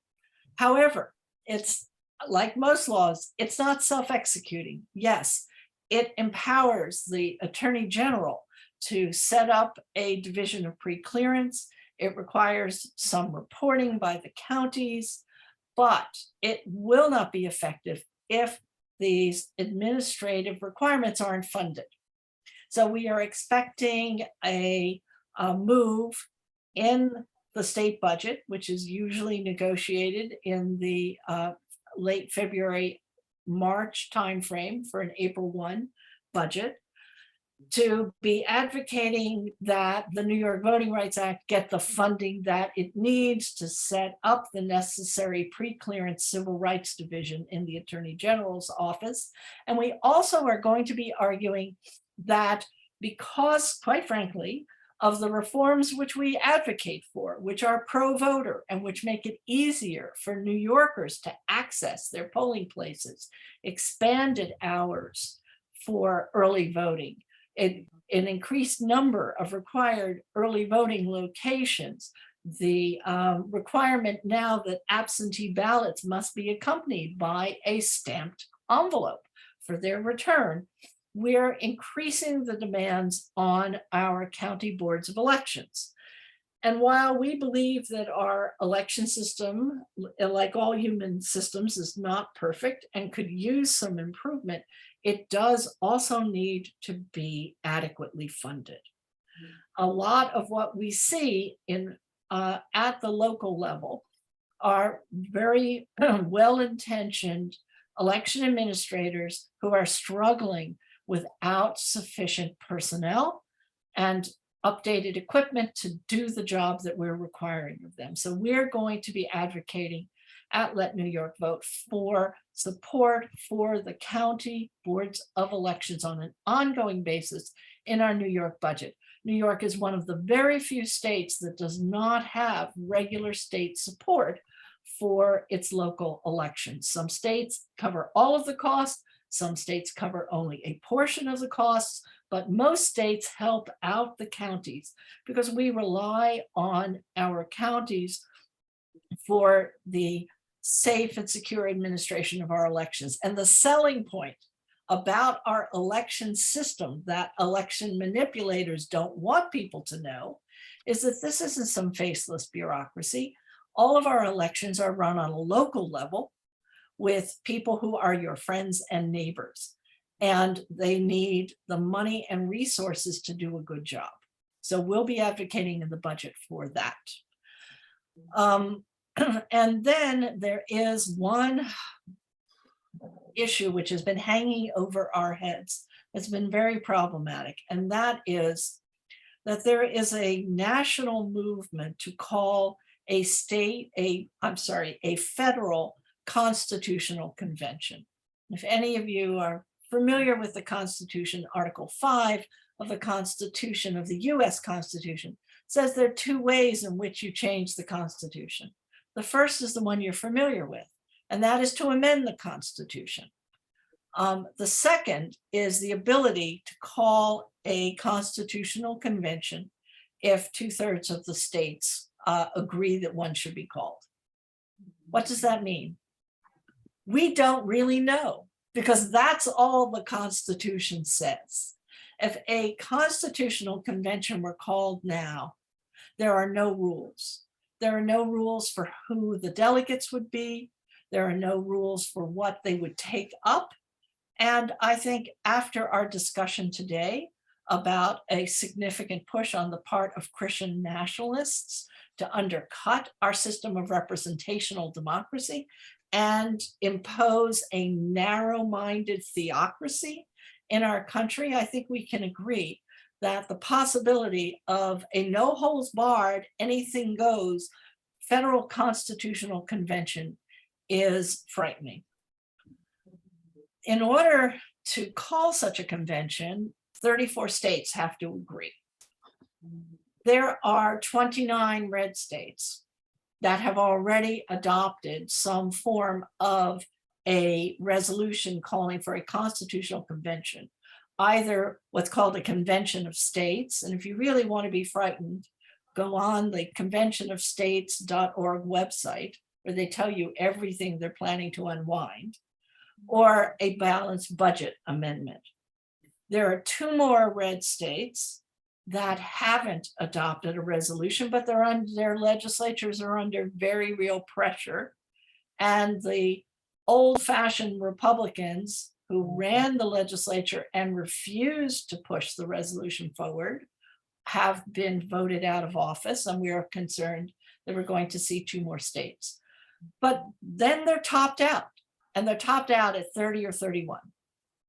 [SPEAKER 9] However, it's like most laws, it's not self-executing. Yes, it empowers the Attorney General to set up a division of pre-clearance. It requires some reporting by the counties, but it will not be effective if these administrative requirements aren't funded. So we are expecting a move in the state budget, which is usually negotiated in the late February, March timeframe for an April 1 budget, to be advocating that the New York Voting Rights Act get the funding that it needs to set up the necessary pre-clearance civil rights division in the Attorney General's office. And we also are going to be arguing that because, quite frankly, of the reforms which we advocate for, which are pro-voter and which make it easier for New Yorkers to access their polling places, expanded hours for early voting, an increased number of required early voting locations, the requirement now that absentee ballots must be accompanied by a stamped envelope for their return, we're increasing the demands on our county boards of elections. And while we believe that our election system, like all human systems, is not perfect and could use some improvement, it does also need to be adequately funded. A lot of what we see at the local level are very well-intentioned election administrators who are struggling without sufficient personnel and updated equipment to do the job that we're requiring of them. So we're going to be advocating at Let New York Vote for support for the county boards of elections on an ongoing basis in our New York budget. New York is one of the very few states that does not have regular state support for its local elections. Some states cover all of the costs, Some states cover only a portion of the costs, but most states help out the counties because we rely on our counties for the safe and secure administration of our elections. And the selling point about our election system that election manipulators don't want people to know is that this isn't some faceless bureaucracy. All of our elections are run on a local level with people who are your friends and neighbors, and they need the money and resources to do a good job. So we'll be advocating in the budget for that. And then there is one issue which has been hanging over our heads. It's been very problematic, and that is that there is a national movement to call a federal constitutional convention. If any of you are familiar with the Constitution, Article 5 of the Constitution of the US Constitution says there are two ways in which you change the Constitution. The first is the one you're familiar with, and that is to amend the Constitution. The second is the ability to call a constitutional convention if 2/3 of the states agree that one should be called. What does that mean? We don't really know, because that's all the Constitution says. If a constitutional convention were called now, there are no rules. There are no rules for who the delegates would be. There are no rules for what they would take up. And I think after our discussion today about a significant push on the part of Christian nationalists to undercut our system of representational democracy and impose a narrow-minded theocracy in our country, I think we can agree that the possibility of a no holds barred, anything goes federal constitutional convention is frightening. In order to call such a convention, 34 states have to agree. There are 29 red states that have already adopted some form of a resolution calling for a constitutional convention, either what's called a convention of states. And if you really want to be frightened, go on the conventionofstates.org website, where they tell you everything they're planning to unwind, or a balanced budget amendment. There are 2 more red states that haven't adopted a resolution, but their legislatures are under very real pressure. And the old-fashioned Republicans who ran the legislature and refused to push the resolution forward have been voted out of office, and we are concerned that we're going to see 2 more states. But then they're topped out, and they're topped out at 30 or 31.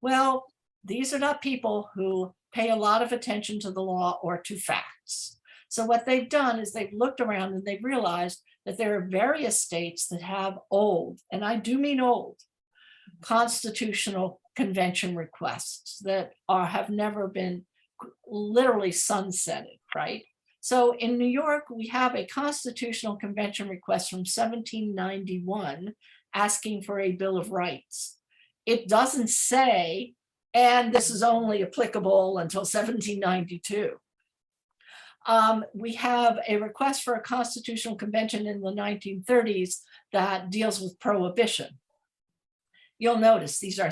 [SPEAKER 9] Well, these are not people who pay a lot of attention to the law or to facts. So what they've done is they've looked around and they've realized that there are various states that have old, and I do mean old, constitutional convention requests that have never been literally sunsetted, right? So in New York, we have a constitutional convention request from 1791 asking for a Bill of Rights. It doesn't say, and this is only applicable until 1792. We have a request for a constitutional convention in the 1930s that deals with prohibition. You'll notice these are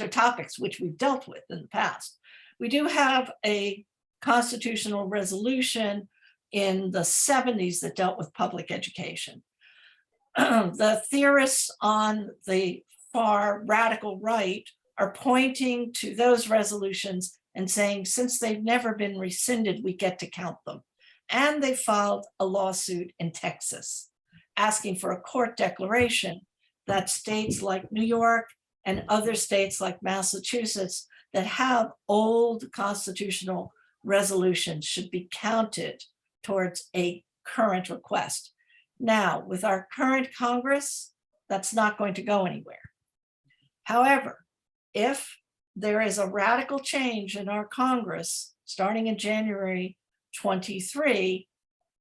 [SPEAKER 9] topics which we've dealt with in the past. We do have a constitutional resolution in the 70s that dealt with public education. The theorists on the far radical right are pointing to those resolutions and saying, since they've never been rescinded, we get to count them. And they filed a lawsuit in Texas asking for a court declaration that states like New York and other states like Massachusetts that have old constitutional resolutions should be counted towards a current request. Now, with our current Congress, that's not going to go anywhere. However, if there is a radical change in our Congress starting in January 23,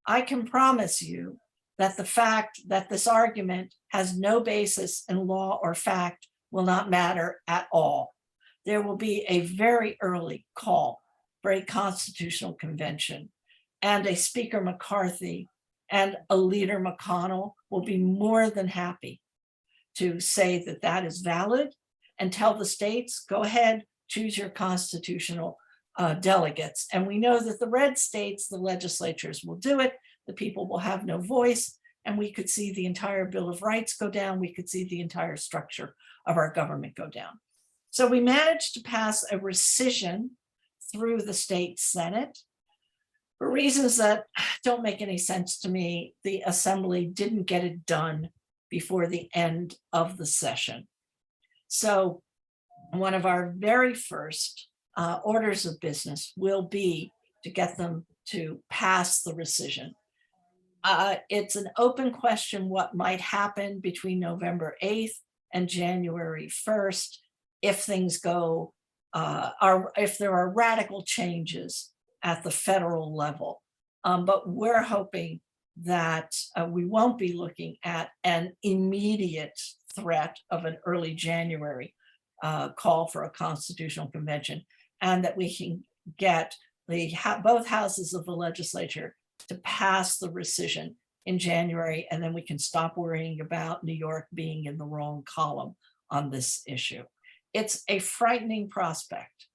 [SPEAKER 9] I can promise you that the fact that this argument has no basis in law or fact will not matter at all. There will be a very early call for a constitutional convention, and a Speaker McCarthy and a leader McConnell will be more than happy to say that that is valid and tell the states, go ahead, choose your constitutional delegates. And we know that the red states, the legislatures will do it. The people will have no voice. And we could see the entire Bill of Rights go down. We could see the entire structure of our government go down. So we managed to pass a rescission through the state Senate. For reasons that don't make any sense to me, the assembly didn't get it done before the end of the session. So one of our very first orders of business will be to get them to pass the rescission. It's an open question what might happen between November 8th and January 1st if things go, if there are radical changes at the federal level. But we're hoping that we won't be looking at an immediate threat of an early January call for a constitutional convention, and that we can get both houses of the legislature to pass the rescission in January, and then we can stop worrying about New York being in the wrong column on this issue. It's a frightening prospect.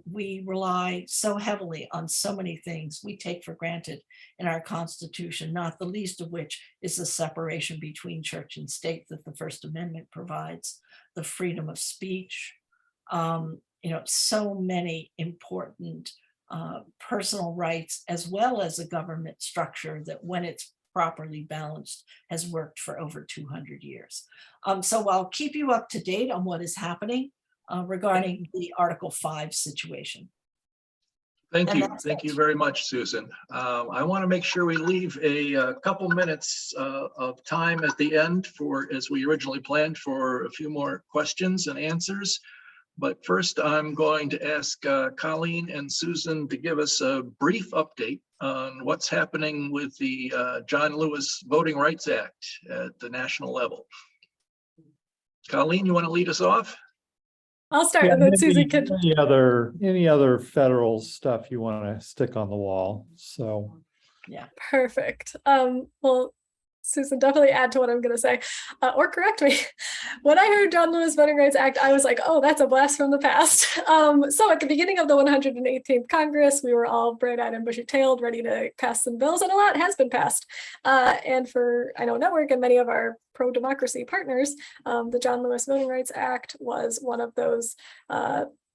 [SPEAKER 9] We rely so heavily on so many things we take for granted in our Constitution, not the least of which is the separation between church and state that the First Amendment provides, the freedom of speech, so many important personal rights, as well as a government structure that, when it's properly balanced, has worked for over 200 years. So I'll keep you up to date on what is happening regarding the Article 5 situation.
[SPEAKER 2] Thank
[SPEAKER 9] And
[SPEAKER 2] you.
[SPEAKER 9] that's
[SPEAKER 2] Thank
[SPEAKER 9] it.
[SPEAKER 2] you very much, Susan. I want to make sure we leave a couple minutes of time at the end for, as we originally planned, for a few more questions and answers. But first, I'm going to ask Colleen and Susan to give us a brief update on what's happening with the John Lewis Voting Rights Act at the national level. Colleen, you want to lead us off?
[SPEAKER 10] I'll start
[SPEAKER 1] Yeah,
[SPEAKER 10] and then
[SPEAKER 1] maybe
[SPEAKER 10] Susan can.
[SPEAKER 1] any other federal stuff you want to stick on the wall, so.
[SPEAKER 10] Perfect. Well, Susan, definitely add to what I'm going to say, or correct me. When I heard John Lewis Voting Rights Act, I was like, oh, that's a blast from the past. So at the beginning of the 118th Congress, we were all bright-eyed and bushy-tailed, ready to pass some bills, and a lot has been passed. And for, I know, Network and many of our pro-democracy partners, the John Lewis Voting Rights Act was one of those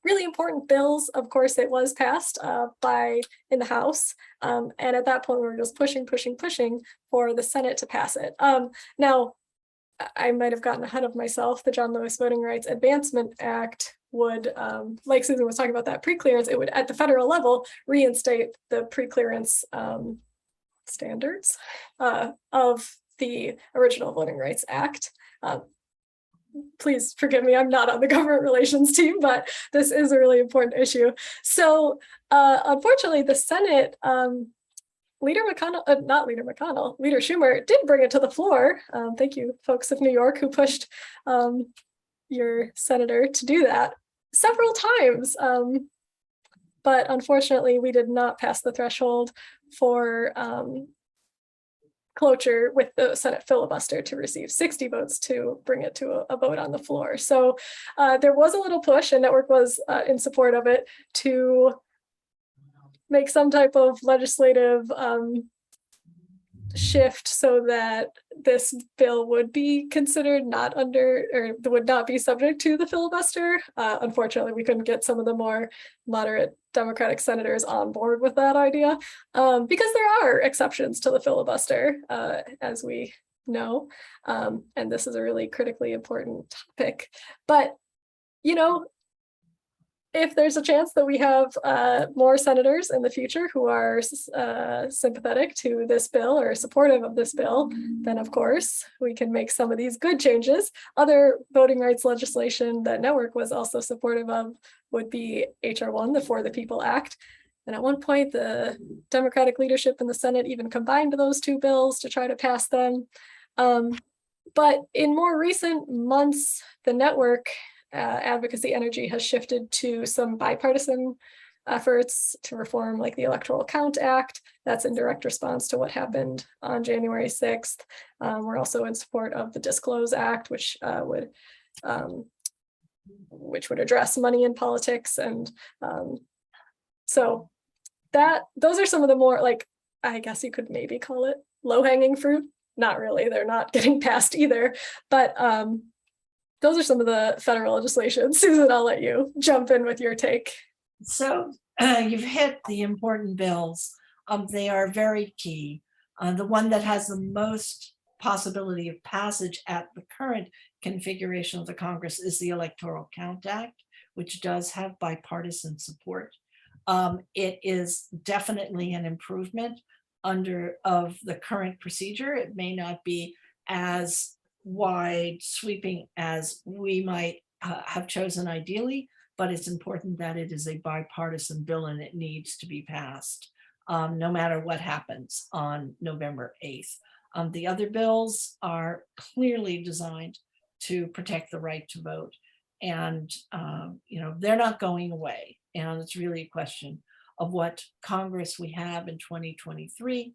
[SPEAKER 10] really important bills. Of course, it was passed in the House. And at that point, we were just pushing for the Senate to pass it. Now, I might have gotten ahead of myself. The John Lewis Voting Rights Advancement Act would, like Susan was talking about that pre-clearance, it would, at the federal level, reinstate the pre-clearance standards of the original Voting Rights Act. Please forgive me, I'm not on the government relations team, but this is a really important issue. So unfortunately, the Senate, Leader Schumer did bring it to the floor. Thank you, folks of New York, who pushed your senator to do that several times. But unfortunately, we did not pass the threshold for cloture with the Senate filibuster to receive 60 votes to bring it to a vote on the floor. So there was a little push, and Network was in support of it, to make some type of legislative shift so that this bill would be considered not under, or would not be subject to the filibuster. Unfortunately, we couldn't get some of the more moderate Democratic senators on board with that idea, because there are exceptions to the filibuster, as we know, and this is a really critically important topic. But, if there's a chance that we have more senators in the future who are sympathetic to this bill or supportive of this bill, then of course we can make some of these good changes. Other voting rights legislation that Network was also supportive of would be HR 1, the For the People Act. And at one point, the Democratic leadership in the Senate even combined those two bills to try to pass them. But in more recent months, the network advocacy energy has shifted to some bipartisan efforts to reform like the Electoral Count Act. That's in direct response to what happened on January 6th. We're also in support of the Disclose Act, which would address money in politics. And so those are some of the more, like, I guess you could maybe call it low-hanging fruit. Not really, they're not getting passed either, but those are some of the federal legislation. Susan, I'll let you jump in with your take.
[SPEAKER 9] So you've hit the important bills. They are very key. The one that has the most possibility of passage at the current configuration of the Congress is the Electoral Count Act, which does have bipartisan support. It is definitely an improvement of the current procedure. It may not be as wide sweeping as we might have chosen ideally, but it's important that it is a bipartisan bill and it needs to be passed no matter what happens on November 8th. The other bills are clearly designed to protect the right to vote. And, they're not going away. And it's really a question of what Congress we have in 2023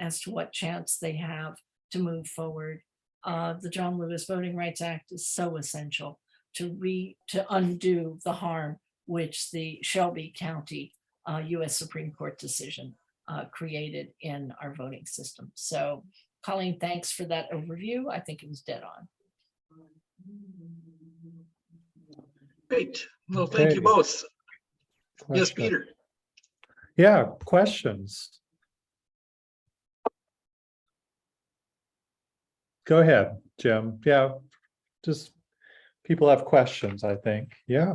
[SPEAKER 9] as to what chance they have to move forward. The John Lewis Voting Rights Act is so essential to undo the harm which the Shelby County US Supreme Court decision created in our voting system. So Colleen, thanks for that overview. I think it was dead on.
[SPEAKER 2] Great. Well, thank you
[SPEAKER 1] Okay.
[SPEAKER 2] both. Yes,
[SPEAKER 1] Question.
[SPEAKER 2] Peter.
[SPEAKER 1] Yeah, questions. Go ahead, Jim. Yeah, just people have questions, I think. Yeah.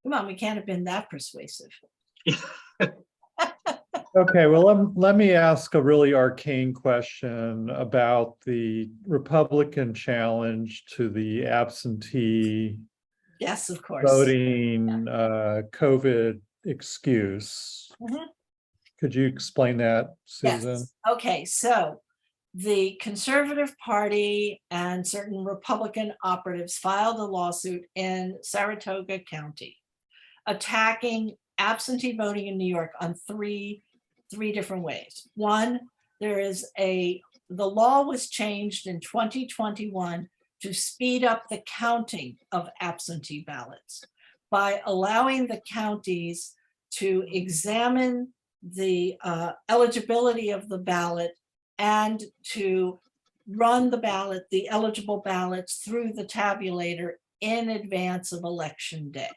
[SPEAKER 9] Come on, we can't have been that persuasive.
[SPEAKER 1] Okay, well, let me ask a really arcane question about the Republican challenge to the absentee
[SPEAKER 9] Yes, of course.
[SPEAKER 1] voting COVID excuse.
[SPEAKER 9] Mhm.
[SPEAKER 1] Could you explain that, Susan?
[SPEAKER 9] Yes. Okay, so the Conservative Party and certain Republican operatives filed a lawsuit in Saratoga County attacking absentee voting in New York on three different ways. One, the law was changed in 2021 to speed up the counting of absentee ballots by allowing the counties to examine the eligibility of the ballot and to run the eligible ballots through the tabulator in advance of election day,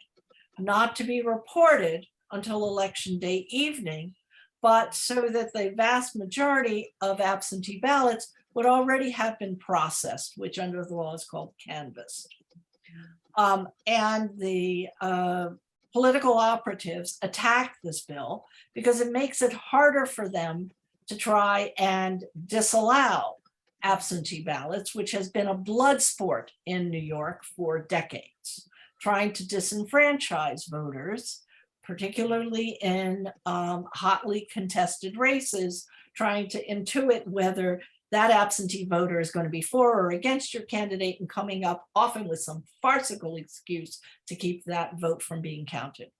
[SPEAKER 9] not to be reported until election day evening, but so that the vast majority of absentee ballots would already have been processed, which under the law is called canvassed. And the political operatives attacked this bill because it makes it harder for them to try and disallow absentee ballots, which has been a blood sport in New York for decades, trying to disenfranchise voters, particularly in hotly contested races, trying to intuit whether that absentee voter is going to be for or against your candidate and coming up often with some farcical excuse to keep that vote from being counted.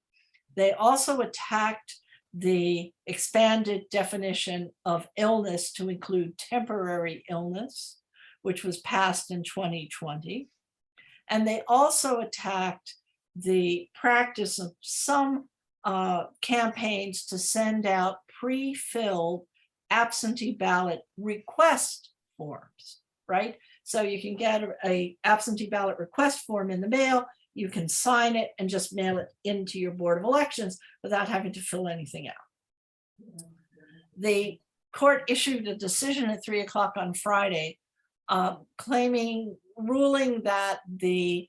[SPEAKER 9] They also attacked the expanded definition of illness to include temporary illness, which was passed in 2020. And they also attacked the practice of some campaigns to send out pre-filled absentee ballot request forms, right? So you can get a absentee ballot request form in the mail, you can sign it and just mail it into your Board of Elections without having to fill anything out. The court issued a decision at 3 o'clock on Friday, ruling that the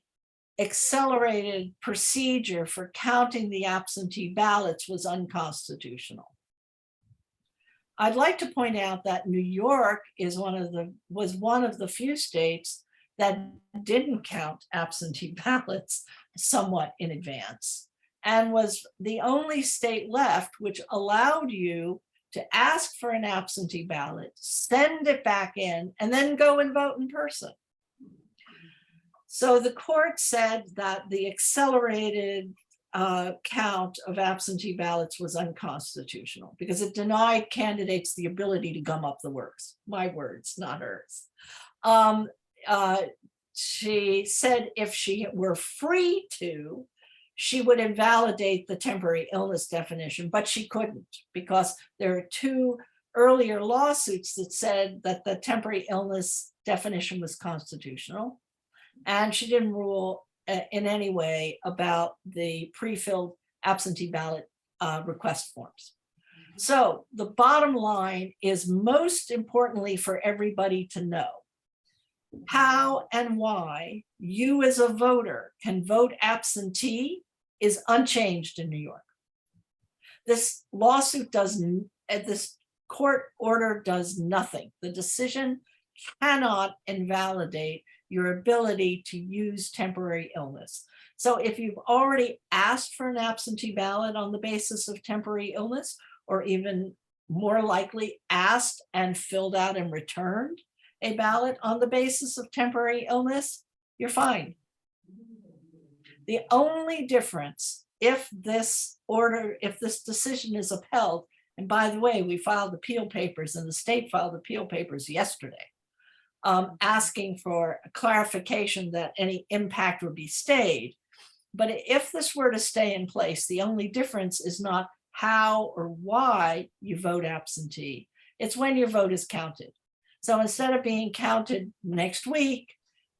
[SPEAKER 9] accelerated procedure for counting the absentee ballots was unconstitutional. I'd like to point out that New York was one of the few states that didn't count absentee ballots somewhat in advance. and was the only state left which allowed you to ask for an absentee ballot, send it back in, and then go and vote in person. So the court said that the accelerated count of absentee ballots was unconstitutional because it denied candidates the ability to gum up the works. My words, not hers. She said if she were free to, she would invalidate the temporary illness definition, but she couldn't because there are 2 earlier lawsuits that said that the temporary illness definition was constitutional. And she didn't rule in any way about the pre-filled absentee ballot request forms. So the bottom line is, most importantly for everybody to know, how and why you as a voter can vote absentee is unchanged in New York. This lawsuit this court order does nothing. The decision cannot invalidate your ability to use temporary illness. So if you've already asked for an absentee ballot on the basis of temporary illness, or even more likely asked and filled out and returned a ballot on the basis of temporary illness, you're fine. The only difference, if this decision is upheld, and by the way, we filed appeal papers and the state filed appeal papers yesterday, asking for a clarification that any impact would be stayed. But if this were to stay in place, the only difference is not how or why you vote absentee. It's when your vote is counted. So instead of being counted next week,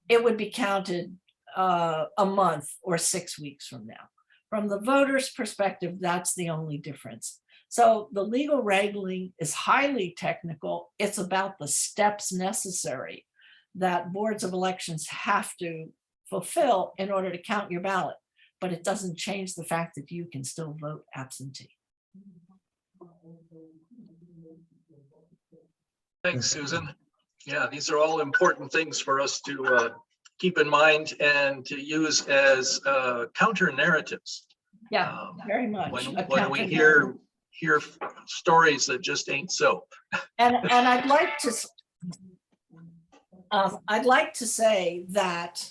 [SPEAKER 9] it would be counted a month or 6 weeks from now. From the voter's perspective, that's the only difference. So the legal wrangling is highly technical. It's about the steps necessary that boards of elections have to fulfill in order to count your ballot, but it doesn't change the fact that you can still vote absentee.
[SPEAKER 2] Thanks, Susan. Yeah, these are all important things for us to keep in mind and to use as counter narratives.
[SPEAKER 9] Yeah, very much.
[SPEAKER 2] When we hear stories that just ain't so.
[SPEAKER 9] And I'd like to say that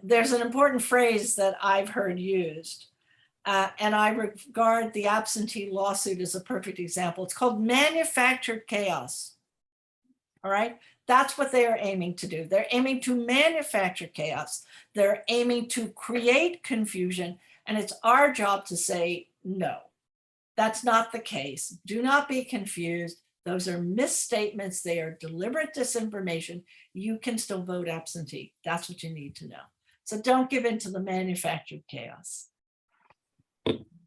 [SPEAKER 9] there's an important phrase that I've heard used, and I regard the absentee lawsuit as a perfect example. It's called manufactured chaos. All right, that's what they are aiming to do. They're aiming to manufacture chaos. They're aiming to create confusion, and it's our job to say, no, that's not the case. Do not be confused. Those are misstatements. They are deliberate disinformation. You can still vote absentee. That's what you need to know. So don't give in to the manufactured chaos.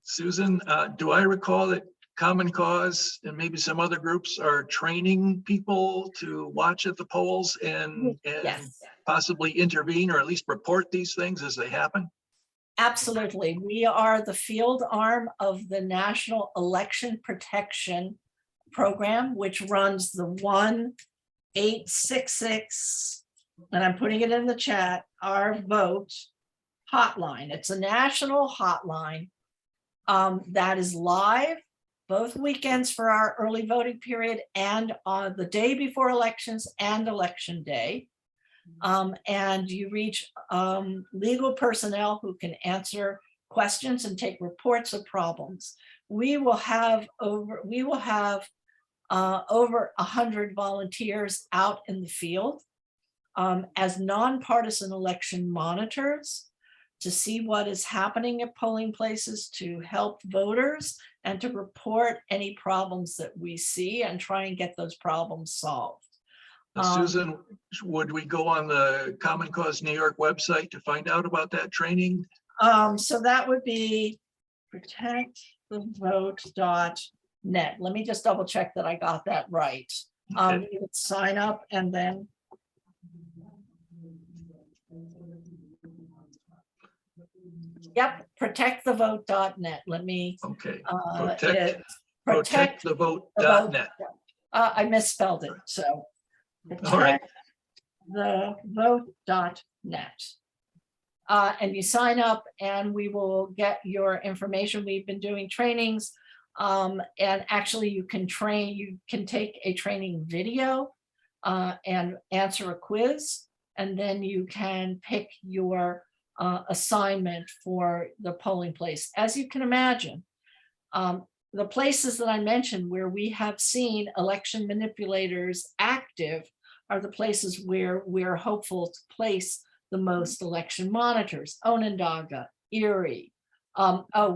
[SPEAKER 2] Susan, do I recall that Common Cause and maybe some other groups are training people to watch at the polls and
[SPEAKER 9] Yes.
[SPEAKER 2] possibly intervene or at least report these things as they happen?
[SPEAKER 9] Absolutely. We are the field arm of the National Election Protection Program, which runs the 1-866, and I'm putting it in the chat, our vote hotline. It's a national hotline that is live both weekends for our early voting period and on the day before elections and election day. And you reach legal personnel who can answer questions and take reports of problems. We will have over 100 volunteers out in the field as nonpartisan election monitors to see what is happening at polling places, to help voters and to report any problems that we see and try and get those problems solved.
[SPEAKER 2] Susan, would we go on the Common Cause New York website to find out about that training?
[SPEAKER 9] So that would be protectthevote.net. Let me just double check that I got that right.
[SPEAKER 2] Okay.
[SPEAKER 9] You would sign up and then protectthevote.net. Let me
[SPEAKER 2] Okay.
[SPEAKER 9] protect
[SPEAKER 2] Protectthevote.net.
[SPEAKER 9] I misspelled it, so
[SPEAKER 2] All right.
[SPEAKER 9] protectthevote.net. and you sign up and we will get your information. We've been doing trainings. And actually you can take a training video and answer a quiz. And then you can pick your assignment for the polling place. As you can imagine, the places that I mentioned where we have seen election manipulators active are the places where we're hopeful to place the most election monitors. Onondaga, Erie.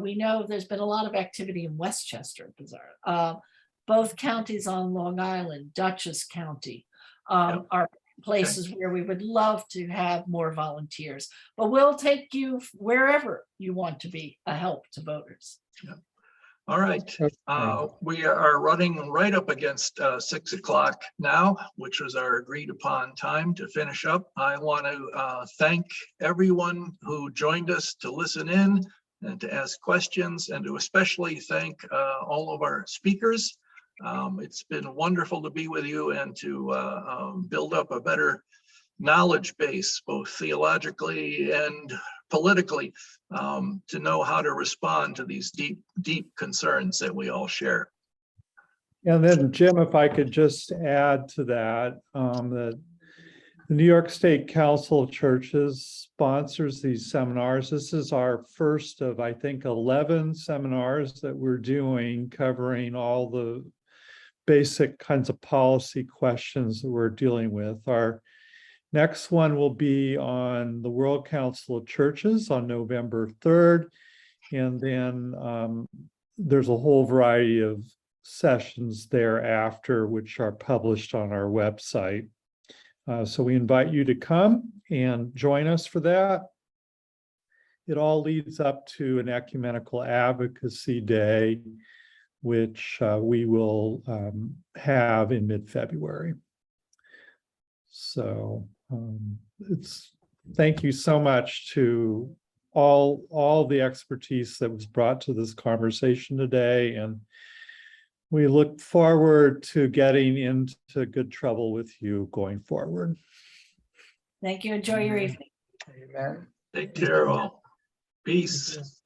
[SPEAKER 9] We know there's been a lot of activity in Westchester, bizarre. Both counties on Long Island, Dutchess County, are places where we would love to have more volunteers, but we'll take you wherever you want to be a help to voters.
[SPEAKER 2] Yeah. All right. We are running right up against 6 o'clock now, which was our agreed upon time to finish up. I want to thank everyone who joined us to listen in and to ask questions, and to especially thank all of our speakers. It's been wonderful to be with you and to build up a better knowledge base, both theologically and politically, to know how to respond to these deep concerns that we all share.
[SPEAKER 1] And then, Jim, if I could just add to that, that the New York State Council of Churches sponsors these seminars. This is our first of, I think, 11 seminars that we're doing, covering all the basic kinds of policy questions that we're dealing with. Our next one will be on the World Council of Churches on November 3rd. And then there's a whole variety of sessions thereafter, which are published on our website. So we invite you to come and join us for that. It all leads up to an Ecumenical Advocacy Day, which we will have in mid-February. So thank you so much to all the expertise that was brought to this conversation today, and we look forward to getting into good trouble with you going forward.
[SPEAKER 9] Thank you. Enjoy your evening.
[SPEAKER 2] Take care all. Peace.